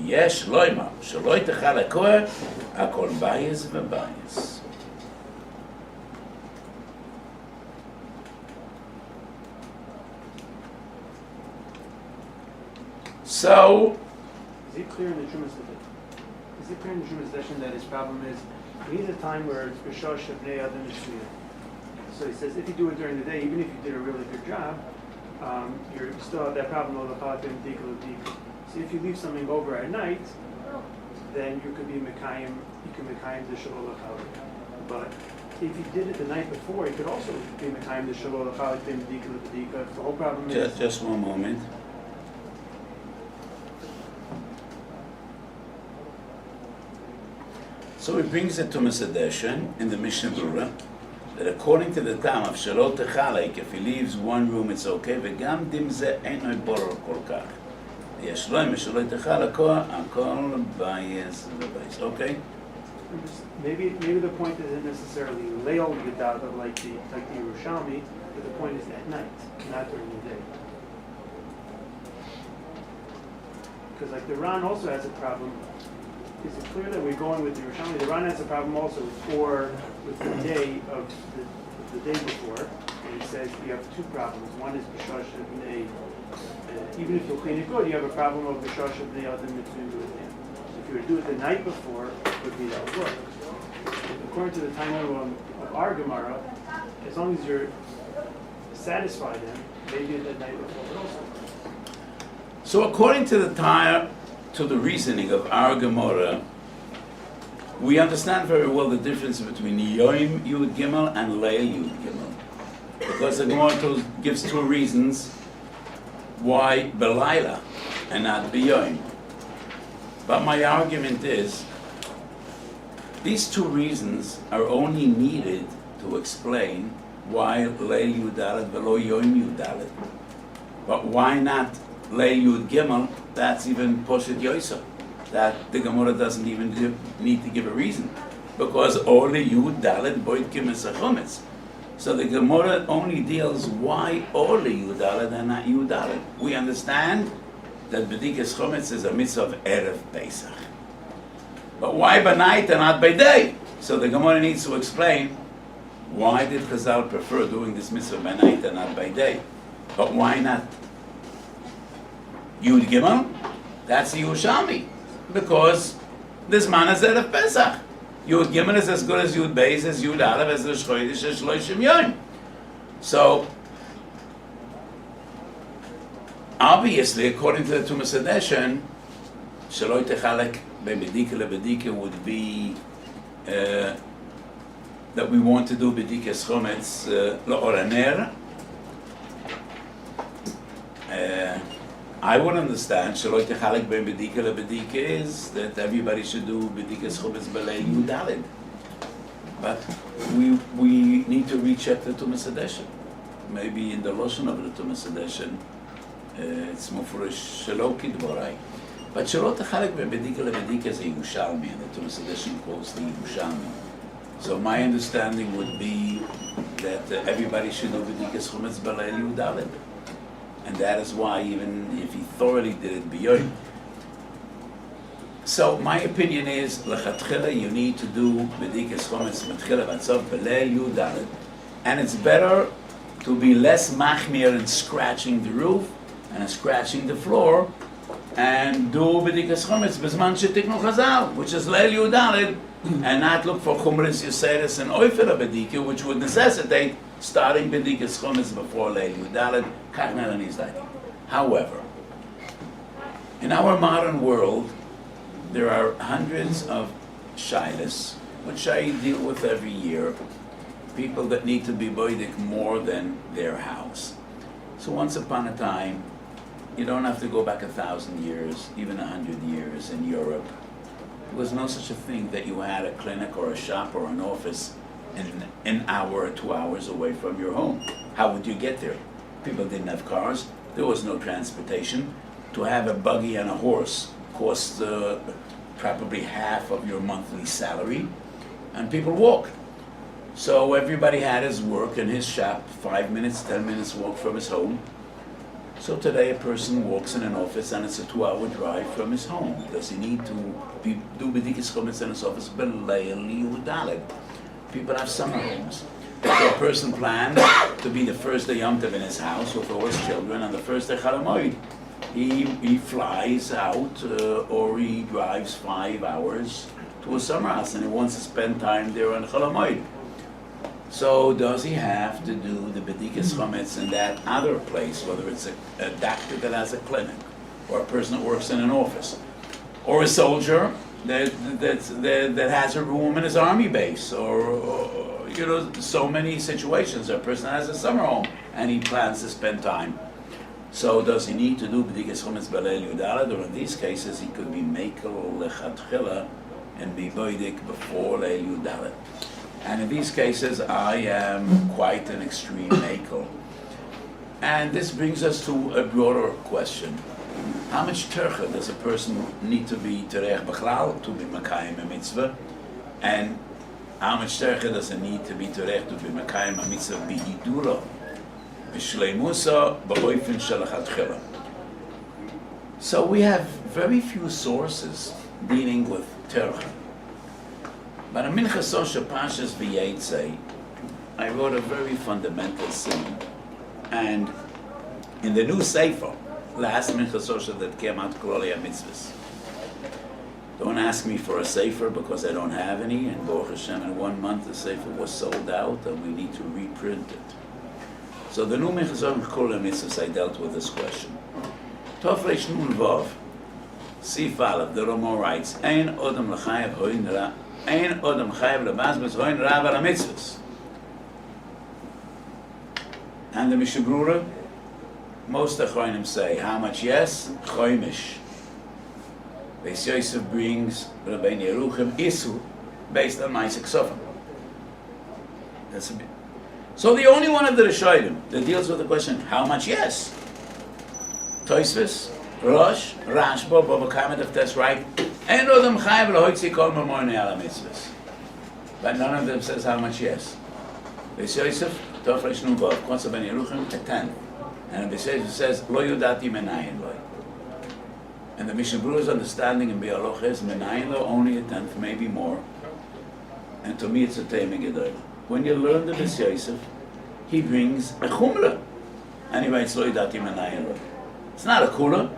יש לוימה, שלא יתחלקו, הכל בייס ובייס. So, is it clear in the Tumas Edition that his problem is he needs a time where it's b'shah shavnei adam shliut. So he says if you do it during the day, even if you did a really good job, you still have that problem of the patim dikul. So if you leave something over at night, then you could be mekayim. You can mekayim the shelo l'chalik. But if you did it the night before, you could also be mekayim the shelo l'chalik ben dikul l'bedika. The whole problem is just one moment. So he brings it to Tumas Edition in the Mishnah Berurah that according to the Tam of Shalot Techalek, if he leaves one room it's okay, v'gam dim ze einoi boror kol kach. Yesh loim Shalot Techalek akol bayis v'bayis. Okay? maybe the point isn't necessarily leil yudada like the Yerushalmi, but the point is at night, not during the day. Because like the Ran also has a problem. Is it clear that we're going with the Yerushalmi? The Ran has a problem also with the day of the day before, and he says you have two problems. One is b'shash b'nei. Even if you clean it good, you have a problem of b'shash b'nei other mitzvah with him. So if you were to do it the night before, it would be that would work. According to the time of our Gemara, as long as you're satisfied him, maybe the night before would also work. So according to the reasoning of our Gemara, we understand very well the difference between Yom Yud Gimel and Leil Yud Gimel. Because the Gemara gives two reasons why Belayla and not B'Yom. But my argument is, these two reasons are only needed to explain why Leil Yud Dalet v'lo Yom Yud Dalet. But why not Leil Yud Gimel? That's even Poshet Yoisa. That the Gemara doesn't even need to give a reason. Because only Yud Dalet Boit Kimis Achometz. So the Gemara only deals why only Yud Dalet and not Yud Dalet. We understand that B'dikas Chometz is a mitzvah of Erev Pesach. But why by night and not by day? So the Gemara needs to explain why did Chazal prefer doing this mitzvah by night and not by day. But why not Yud Gimel? That's the Yerushalmi. Because this man is Erev Pesach. Yud Gimel is as good as Yud Beis, as Yud Aleph, as Rosh Chodesh, as Shloshim Yom. So, obviously, according to the Tumas Hadeshen, Shaloi Techalek Bedika LeBedika would be that we want to do Bedikas Chometz L'Oraner. I would understand Shaloi Techalek Bedika LeBedika is that everybody should do Bedikas Chometz B'Lei Yudalid. But we need to recheck the Tumas Hadeshen. Maybe in the Lashon of the Tumas Hadeshen, it's mufresh shelo kidvorai. But shelo techalek bedika lebedika is a Yerushalmi, and the Tumas Hadeshen quotes the Yerushalmi. So my understanding would be that everybody should do bedikas chometz b'leil Yudalid, and that is why even if he thoroughly did it b'yoyim. So my opinion is lechatchila you need to do bedikas chometz matchila v'atzav b'leil Yudalid, and it's better to be less machmir in scratching the roof and scratching the floor, and do bedikas chometz bezman shetiknu chazal, which is leil Yudalid, and not look for chumris yuseris and oifel bedika, which would necessitate starting bedikas chometz before leil Yudalid. However, in our modern world, there are hundreds of shilas, which I deal with every year, people that need to be boidik more than their house. So once upon a time, you don't have to go back 1,000 years, even 100 years in Europe. There was no such a thing that you had a clinic or a shop or an office an hour or 2 hours away from your home. How would you get there? People didn't have cars. There was no transportation. To have a buggy and a horse cost probably half of your monthly salary, and people walked. So everybody had his work in his shop, 5 minutes, 10 minutes walk from his home. So today a person walks in an office and it's a 2-hour drive from his home. Does he need to do bedikas chometz in his office? B'leil Yudalid. People have summer homes. So a person planned to be the first day Yom Tov in his house with all his children, and the first day Chol Hamoed, he flies out or he drives 5 hours to a summer house and he wants to spend time there on Chol Hamoed. So does he have to do the bedikas chometz in that other place, whether it's a doctor that has a clinic, or a person that works in an office, or a soldier that has a room in his army base, or you know, so many situations. A person has a summer home and he plans to spend time. So does he need to do bedikas chometz b'leil Yudalid, or in these cases he could be mekel lechatchila and be boidik before leil Yudalid? And in these cases, I am quite an extreme mekel. And this brings us to a broader question. How much tercha does a person need to be terech b'chlal, to be makayim a mitzvah? And how much tercha does it need to be terech to be makayim a mitzvah b'hidura, b'shleimusa, b'oifen shalachatchila? So we have very few sources dealing with tercha. But in Minchas Osha Pashas V'Yetzei, I wrote a very fundamental sin. And in the new Sefer, last Minchas Osha that came out, Klolei HaMitzvahs, don't ask me for a Sefer because I don't have any, and Baruch Hashem, in 1 month the Sefer was sold out and we need to reprint it. So the new Minchas Osha Klolei HaMitzvahs, I dealt with this question. Tov Reish Nun Vav, Sif Aleph, the Ramo writes, Ein Odom L'chayev Hoin Ra, Ein Odom Chayev L'bazbaz Hoin Ra Val HaMitzvahs. And the Mishabrura, most Achronim say, how much yes? Choimish. Beis Yosef brings Rabbein Yeruchim Isu, based on Ma'aseh Ksofim. That's a bit. So the only one of the Rishonim that deals with the question, how much yes? Tosfos, Rosh, Rashba, Bava Kamet, if that's right. Ein Odom Chayev L'hoitzi Kol Mamornei Al HaMitzvahs. But none of them says how much yes. Beis Yosef, Tov Reish Nun Vav, Kotz Ben Yeruchim, a tenth. And Beis Yosef says, Lo Yudati Menayin Loi. And the Mishnah Berurah's understanding in Bialoch is Menayin Lo, only a tenth, maybe more. And to me it's a Teimah Gedolah. When you learn the Beis Yosef, he brings a Chumrah. and he writes lo yidati menayin lo. It's not a kula.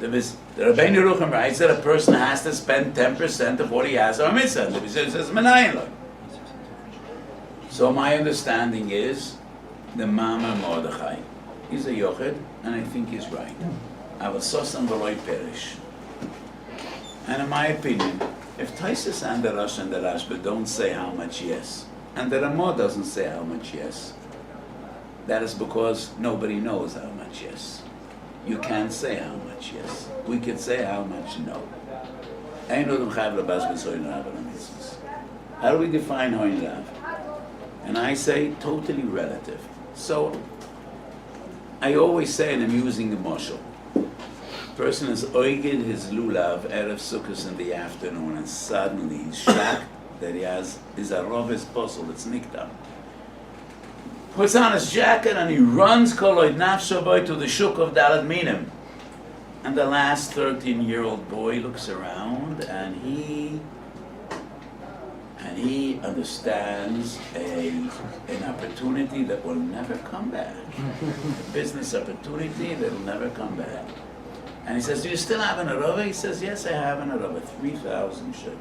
The Rabbeinu Yerucham writes that a person has to spend 10% of what he has on mitzvah. And he says menayin lo. So my understanding is the Mama Mordechai. He's a yochid, and I think he's right. Avasosam v'roi perish. And in my opinion, if Taisus and the Rosh and the Rashba don't say how much yes, and the Ramah doesn't say how much yes, that is because nobody knows how much yes. You can't say how much yes. We could say how much no. How do we define hoin rav? And I say totally relative. So I always say, and I'm using the mashal, person is oiged his lulav erev sukkos in the afternoon, and suddenly he's shocked that he has his arovis posel, it's nikta. Puts on his jacket and he runs koloid nafshavoi to the shuk of Dalet Minim. And the last 13-year-old boy looks around and he understands an opportunity that will never come back. A business opportunity that will never come back. And he says, do you still have an arava? He says, yes, I have an arava, 3,000 shekel.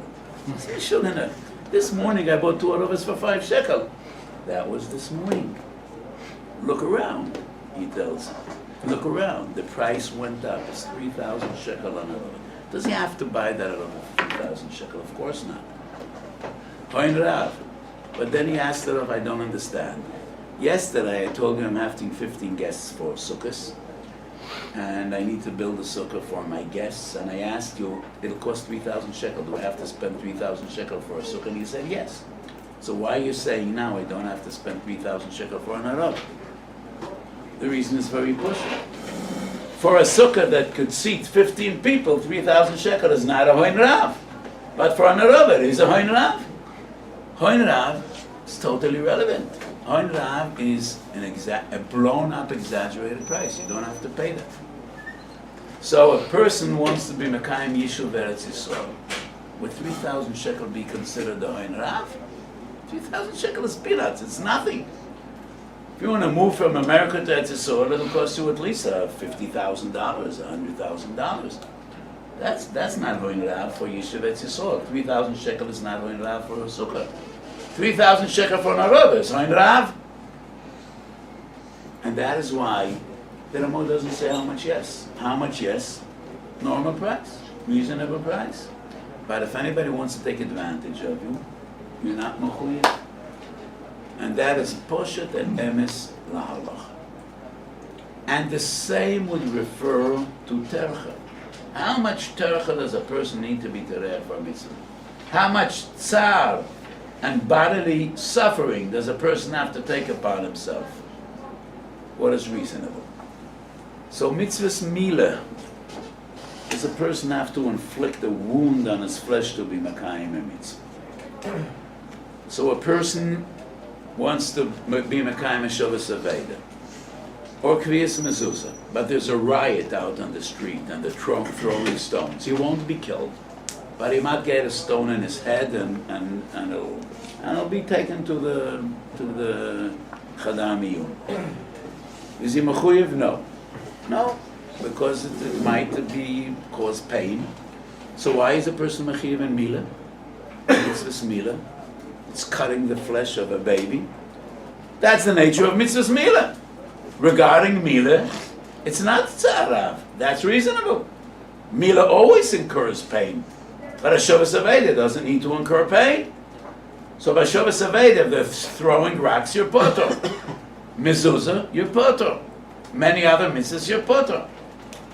He says, Shulina, this morning I bought 2 aravas for 5 shekel. That was this morning. Look around, he tells him. Look around, the price went up. It's 3,000 shekel on arava. Does he have to buy that arava for 3,000 shekel? Of course not. Hoin Rav. But then he asked the Rav, I don't understand. Yesterday I told you I'm having 15 guests for sukkahs, and I need to build a sukkah for my guests, and I asked you, it'll cost 3,000 shekel. Do I have to spend 3,000 shekel for a sukkah? And you said yes. So why are you saying now I don't have to spend 3,000 shekel for an arava? The reason is very pushing. For a sukkah that could seat 15 people, 3,000 shekel is not a hoin rav. But for an arava, it is a hoin rav. Hoin rav is totally relevant. Hoin rav is a blown up, exaggerated price. You don't have to pay that. So a person wants to be Mekayim Yishuv Eretz Yisrael. Would 3,000 shekel be considered a hoin rav? 3,000 shekel is peanuts. It's nothing. If you want to move from America to Eretz Yisrael, it'll cost you at least $50,000, $100,000. That's not hoin rav for Yishuv Eretz Yisrael. 3,000 shekel is not hoin rav for a sukkah. 3,000 shekel for an arava is hoin rav. And that is why the Ramah doesn't say how much yes. How much yes? Normal price, reasonable price. But if anybody wants to take advantage of you, you're not mechuyev. And that is poshet and emes lahalach. And the same would refer to tercha. How much tercha does a person need to be terech for mitzvah? How much tsar and bodily suffering does a person have to take upon himself? What is reasonable? So mitzvah's mila, does a person have to inflict a wound on his flesh to be makayim a mitzvah? So a person wants to be makayim a shavas aveda, or kviyas mezuzah, but there's a riot out on the street and they're throwing stones. He won't be killed, but he might get a stone in his head and it'll be taken to the chadar miyun. Is he mechuyev? No, because it might cause pain. So why is a person mechuyev in mila? It's this mila. It's cutting the flesh of a baby. That's the nature of mitzvah's mila. Regarding mila, it's not tzarav. That's reasonable. Mila always incurs pain, but a shavas aveda doesn't need to incur pain. So by shavas aveda, if they're throwing rocks, you're potter. Mezuzah, you're potter. Many other mitzvahs, you're potter.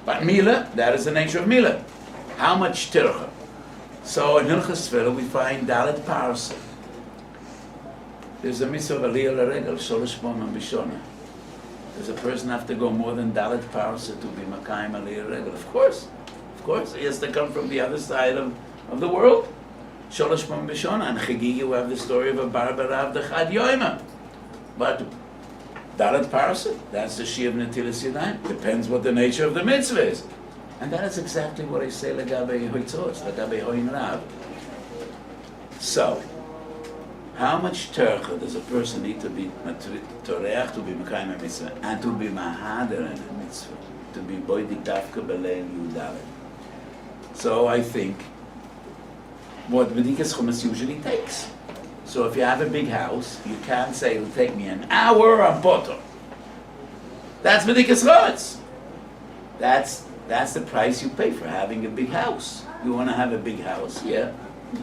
But mila, that is the nature of mila. How much tircha? So in Hilchas Tefillah we find dalet parsa. There's a mitzvah of aliyah l'regel, sholosh pomim b'shona. Does a person have to go more than dalet parsa to be makayim aliyah l'regel? Of course. He has to come from the other side of the world. Sholosh pomim b'shona. And Chagigi, you have the story of a barbara of the Chad Yoima. But dalet parsa, that's the shiur netilas yadayim. Depends what the nature of the mitzvah is. And that is exactly what I say legabe hoitzos, legabe hoin rav. So, How much tercha does a person need to be toreach to be mekayim a mitzvah and to be mahader in a mitzvah, to be boidik dafka b'leil yudalet? So I think what b'dikas chumas usually takes. So if you have a big house, you can't say it'll take me an hour on potter. That's b'dikas chumas. That's the price you pay for having a big house. You want to have a big house, yeah.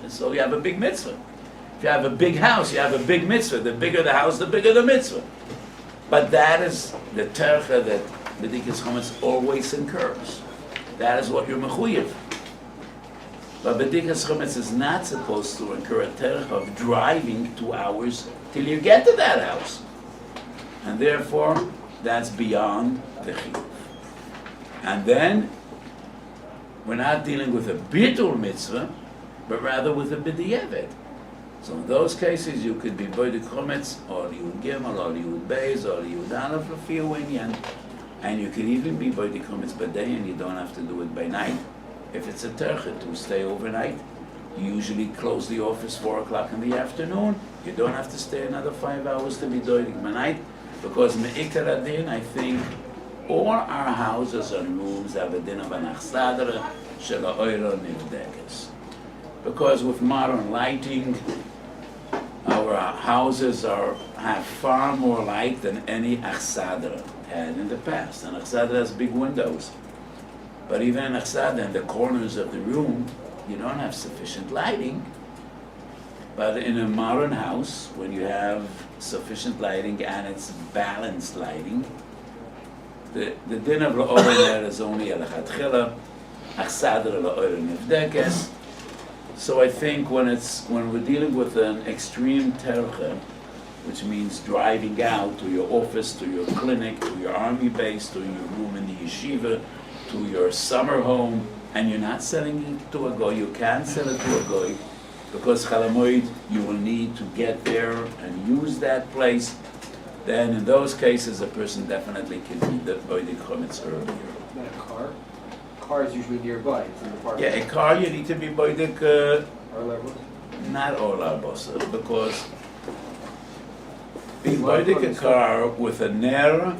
So you have a big mitzvah. If you have a big house, you have a big mitzvah. The bigger the house, the bigger the mitzvah. But that is the tercha that b'dikas chumas always incurs. That is what you're mechuyev. But b'dikas chumas is not supposed to incur a tercha of driving 2 hours till you get to that house. And therefore, that's beyond the chiyuv. And then, we're not dealing with a bitul mitzvah, but rather with a b'diavad. So in those cases, you could be boidik chumetz, or yud gimel, or yud beis, or yud aleph, lefi u'inyan, and you could even be boidik chumetz by day, and you don't have to do it by night. If it's a tercha to stay overnight, you usually close the office 4 o'clock in the afternoon. You don't have to stay another 5 hours to be boidik by night, because me'ikar adin, I think, all our houses and rooms have a din of an achsadra shel ha'oiro nivdekes. Because with modern lighting, our houses have far more light than any achsadra had in the past. And achsadra has big windows. But even in achsadra, in the corners of the room, you don't have sufficient lighting. But in a modern house, when you have sufficient lighting and it's balanced lighting, the din of la'orer is only alachatchila, achsadra la'orer nivdekes. So I think when we're dealing with an extreme tercha, which means driving out to your office, to your clinic, to your army base, to your room in the yeshiva, to your summer home, and you're not selling it to a goy, you can't sell it to a goy, because chalamoid, you will need to get there and use that place, then in those cases a person definitely can be the boidik chumetz earlier. Not a car. Car is usually nearby. It's in the park. Yeah, a car you need to be boidik, Our levels. not all our bosses, because being boidik a car with a ner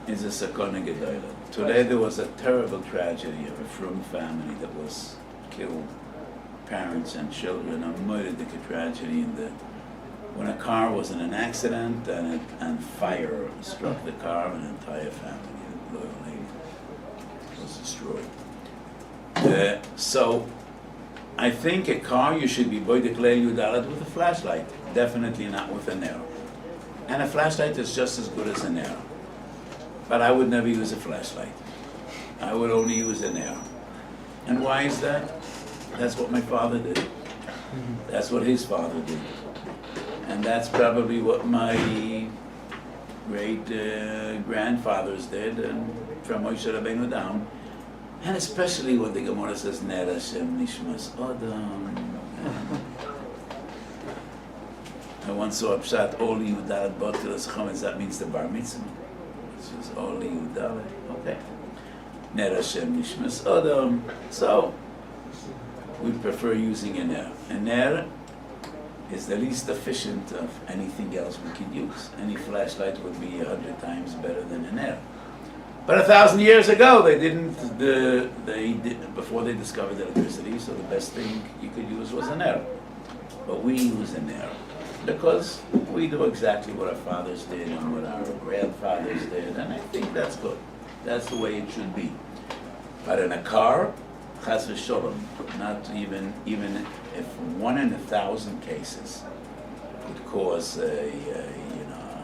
is a sakona gedola. Today there was a terrible tragedy of a frum family that was killed, parents and children, a moedic tragedy when a car was in an accident and fire struck the car and an entire family, a loyal lady, was destroyed. So I think a car you should be boidik leil yudalet with a flashlight, definitely not with a ner. And a flashlight is just as good as a ner. But I would never use a flashlight. I would only use a ner. And why is that? That's what my father did. That's what his father did. And that's probably what my great grandfathers did, and from Moshe Rabbeinu down. And especially when the Gemara says, Ner Hashem Nishmas Adam. I once saw a pshat, Oli Yudalet Botilas Chometz, that means the Bar Mitzvah. Which is Oli Yudalet, okay. Ner Hashem Nishmas Adam. So, we prefer using a ner. A ner is the least efficient of anything else we can use. Any flashlight would be 100 times better than a ner. But 1,000 years ago, they didn't. Before they discovered electricity, so the best thing you could use was a ner. But we use a ner because we do exactly what our fathers did and what our grandfathers did, and I think that's good. That's the way it should be. But in a car, chas v'sholom, not even if 1 in 1,000 cases could cause a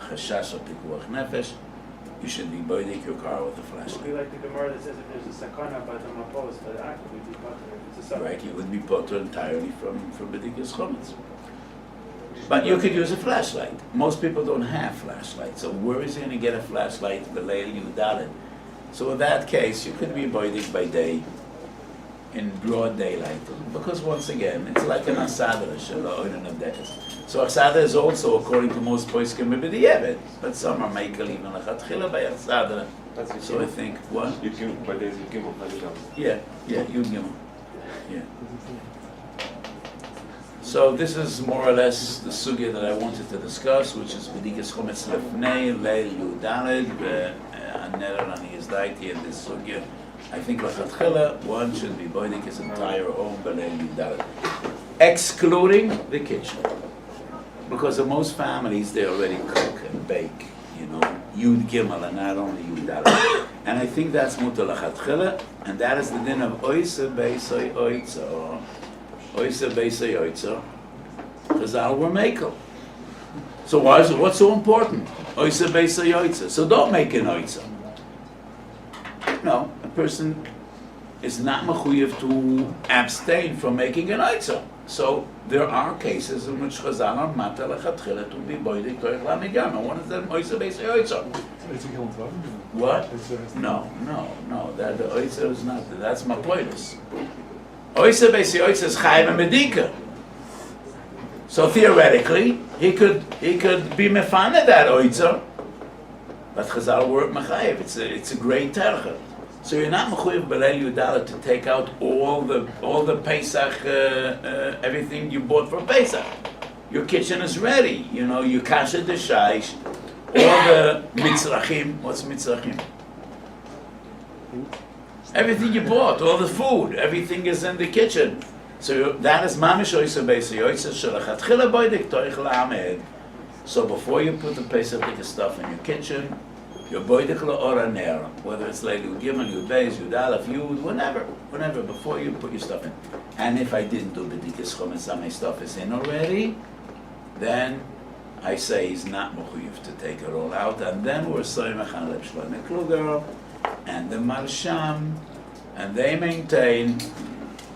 chashash of pikuach nefesh, you should be boidik your car with a flashlight. It would be like the Gemara that says if there's a sakana but the mapos, but actually be potter if it's a sakana. Right, you would be potter entirely from b'dikas chometz. But you could use a flashlight. Most people don't have flashlights, so where is he going to get a flashlight? B'leil yudalet. So in that case, you could be boidik by day, in broad daylight, because once again, it's like an asadra shelo oinen of dekas. So asadra is also, according to most poskim, b'diavad, but some are makel even lechatchila by asadra. So I think what? Yud Gimel, by days Yud Gimel, Yeah, Yud Gimel. Yeah. So this is more or less the sugya that I wanted to discuss, which is B'dikas Chometz Lefnei Leil Yudaled Aner Ani Yizdaiti in this sugya. I think L'chatchila, one should be boiling his entire home B'leil Yudaled, excluding the kitchen. Because in most families, they already cook and bake, you know, Yud Gimel and not only Yudaled. And I think that's Mutar L'chatchila, and that is the din of Oisa Beisai Oitza. Oisa Beisai Oitza. Chazal were makel. So what's so important? Oisa Beisai Oitza. So don't make an Oitza. No, a person is not mechuyev to abstain from making an Oitza. So there are cases in which Chazal are matar lechatchila to be boidik toich lamigam. And one of them Oisa Beisai Oitza. What? No. That the Oitza is not. That's Mapoidus. Oisa Beisai Oitza is Chayiv and Medika. So theoretically, he could be mefana that Oitza, but Chazal were mechayiv. It's a great tercha. So you're not mechuyev b'leil Yudaled to take out all the Pesach, everything you bought for Pesach. Your kitchen is ready. You know, you kasha the shaish, all the mitzrachim. What's mitzrachim? Everything you bought, all the food, everything is in the kitchen. So that is mamish oisa beisai oisa shelachatchila boidik toich la'amed. So before you put the Pesach stuff in your kitchen, your boidik la'or ner, whether it's like Yud Gimel, Yud Beis, Yud Aleph, Yud, whenever, before you put your stuff in. And if I didn't do b'dikas chometz, my stuff is in already, then I say he's not mechuyev to take it all out, and then we're soymach on Reb Shlomo Kluger and the Marsham, and they maintain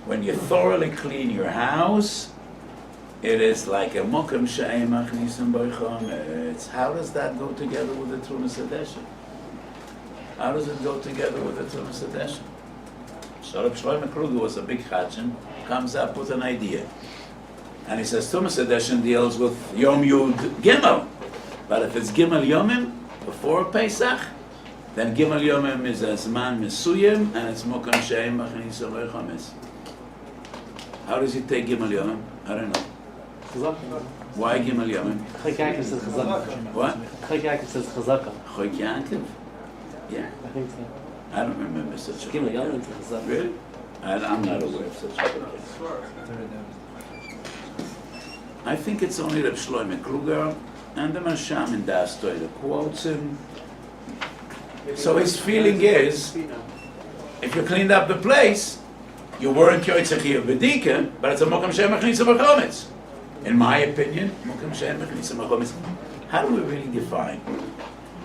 when you thoroughly clean your house, it is like a mokem she'ein machnisim bo chometz. How does that go together with the Trumas Hadeshen? How does it go together with the Trumas Hadeshen? So Reb Shlomo Kluger was a big chacham, comes up with an idea. And he says Trumas Hadeshen deals with Yom Yud Gimel. But if it's Gimel Yomim, before Pesach, then Gimel Yomim is a Zman Mesuyim, and it's mokem she'ein machnisim bo chometz. How does he take Gimel Yomim? I don't know. Why Gimel Yomim? Choik Yaakov says Chazaka. What? Choik Yaakov says Chazaka. Choik Yaakov? Yeah. I think so. I don't remember such a Gimel Choik Yomim Yaakov. says Chazaka. Really? I'm not aware of such a Choik Yaakov. I think it's only Reb Shlomo Kluger and the Marsham in Das Torah quotes him. So his feeling is, if you cleaned up the place, you weren't yotzachiyah b'dika, but it's a mokem she'ein machnisim bo chometz. In my opinion, mokem she'ein machnisim bo chometz. How do we really define?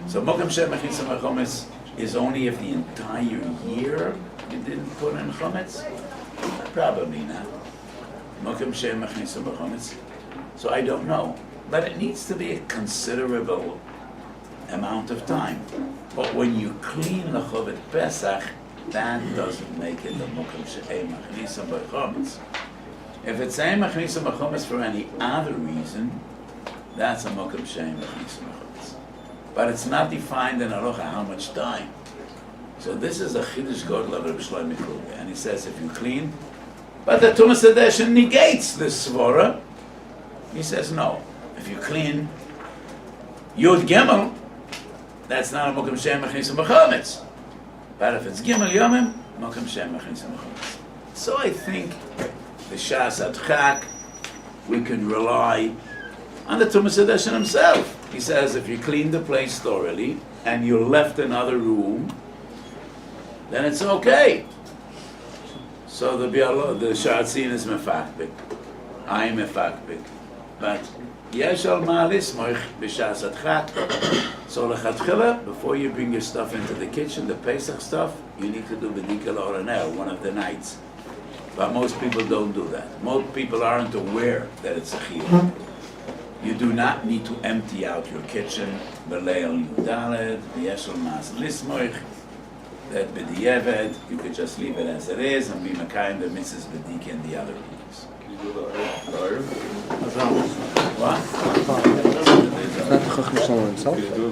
So mokem she'ein machnisim bo chometz is only if the entire year you didn't put in chometz? Probably not. Mokem she'ein machnisim bo chometz. So I don't know, but it needs to be a considerable amount of time. But when you clean l'chovet Pesach, that doesn't make it a mokem she'ein machnisim bo chometz. If it's ein machnisim bo chometz for any other reason, that's a mokem she'ein machnisim bo chometz. But it's not defined in halacha how much time. So this is a chiddush godel of Reb Shlomo Kluger, and he says if you clean, but the Tumas Hadeshen negates this svara. He says no. If you clean Yud Gimel, that's not a mokem she'ein machnisim bo chometz. But if it's Gimel Yomim, mokem she'ein machnisim bo chometz. So I think the Shas Adchak, we can rely on the Tumas Hadeshen himself. He says if you clean the place thoroughly and you left another room, then it's okay. So the Shatzin is mefakbik. I am mefakbik. But yesh al ma lismoich b'shas adchak. So lechatchila, before you bring your stuff into the kitchen, the Pesach stuff, you need to do b'dika l'oranel one of the nights. But most people don't do that. Most people aren't aware that it's a chiyuv. You do not need to empty out your kitchen. B'leil Yudaled, yesh al ma lismoich. That b'di'eved, you could just leave it as it is and be mekayim the mitzvahs b'dika and the other rules. Can you do the iron? What? It's not the Chacham Shalom himself. Can you do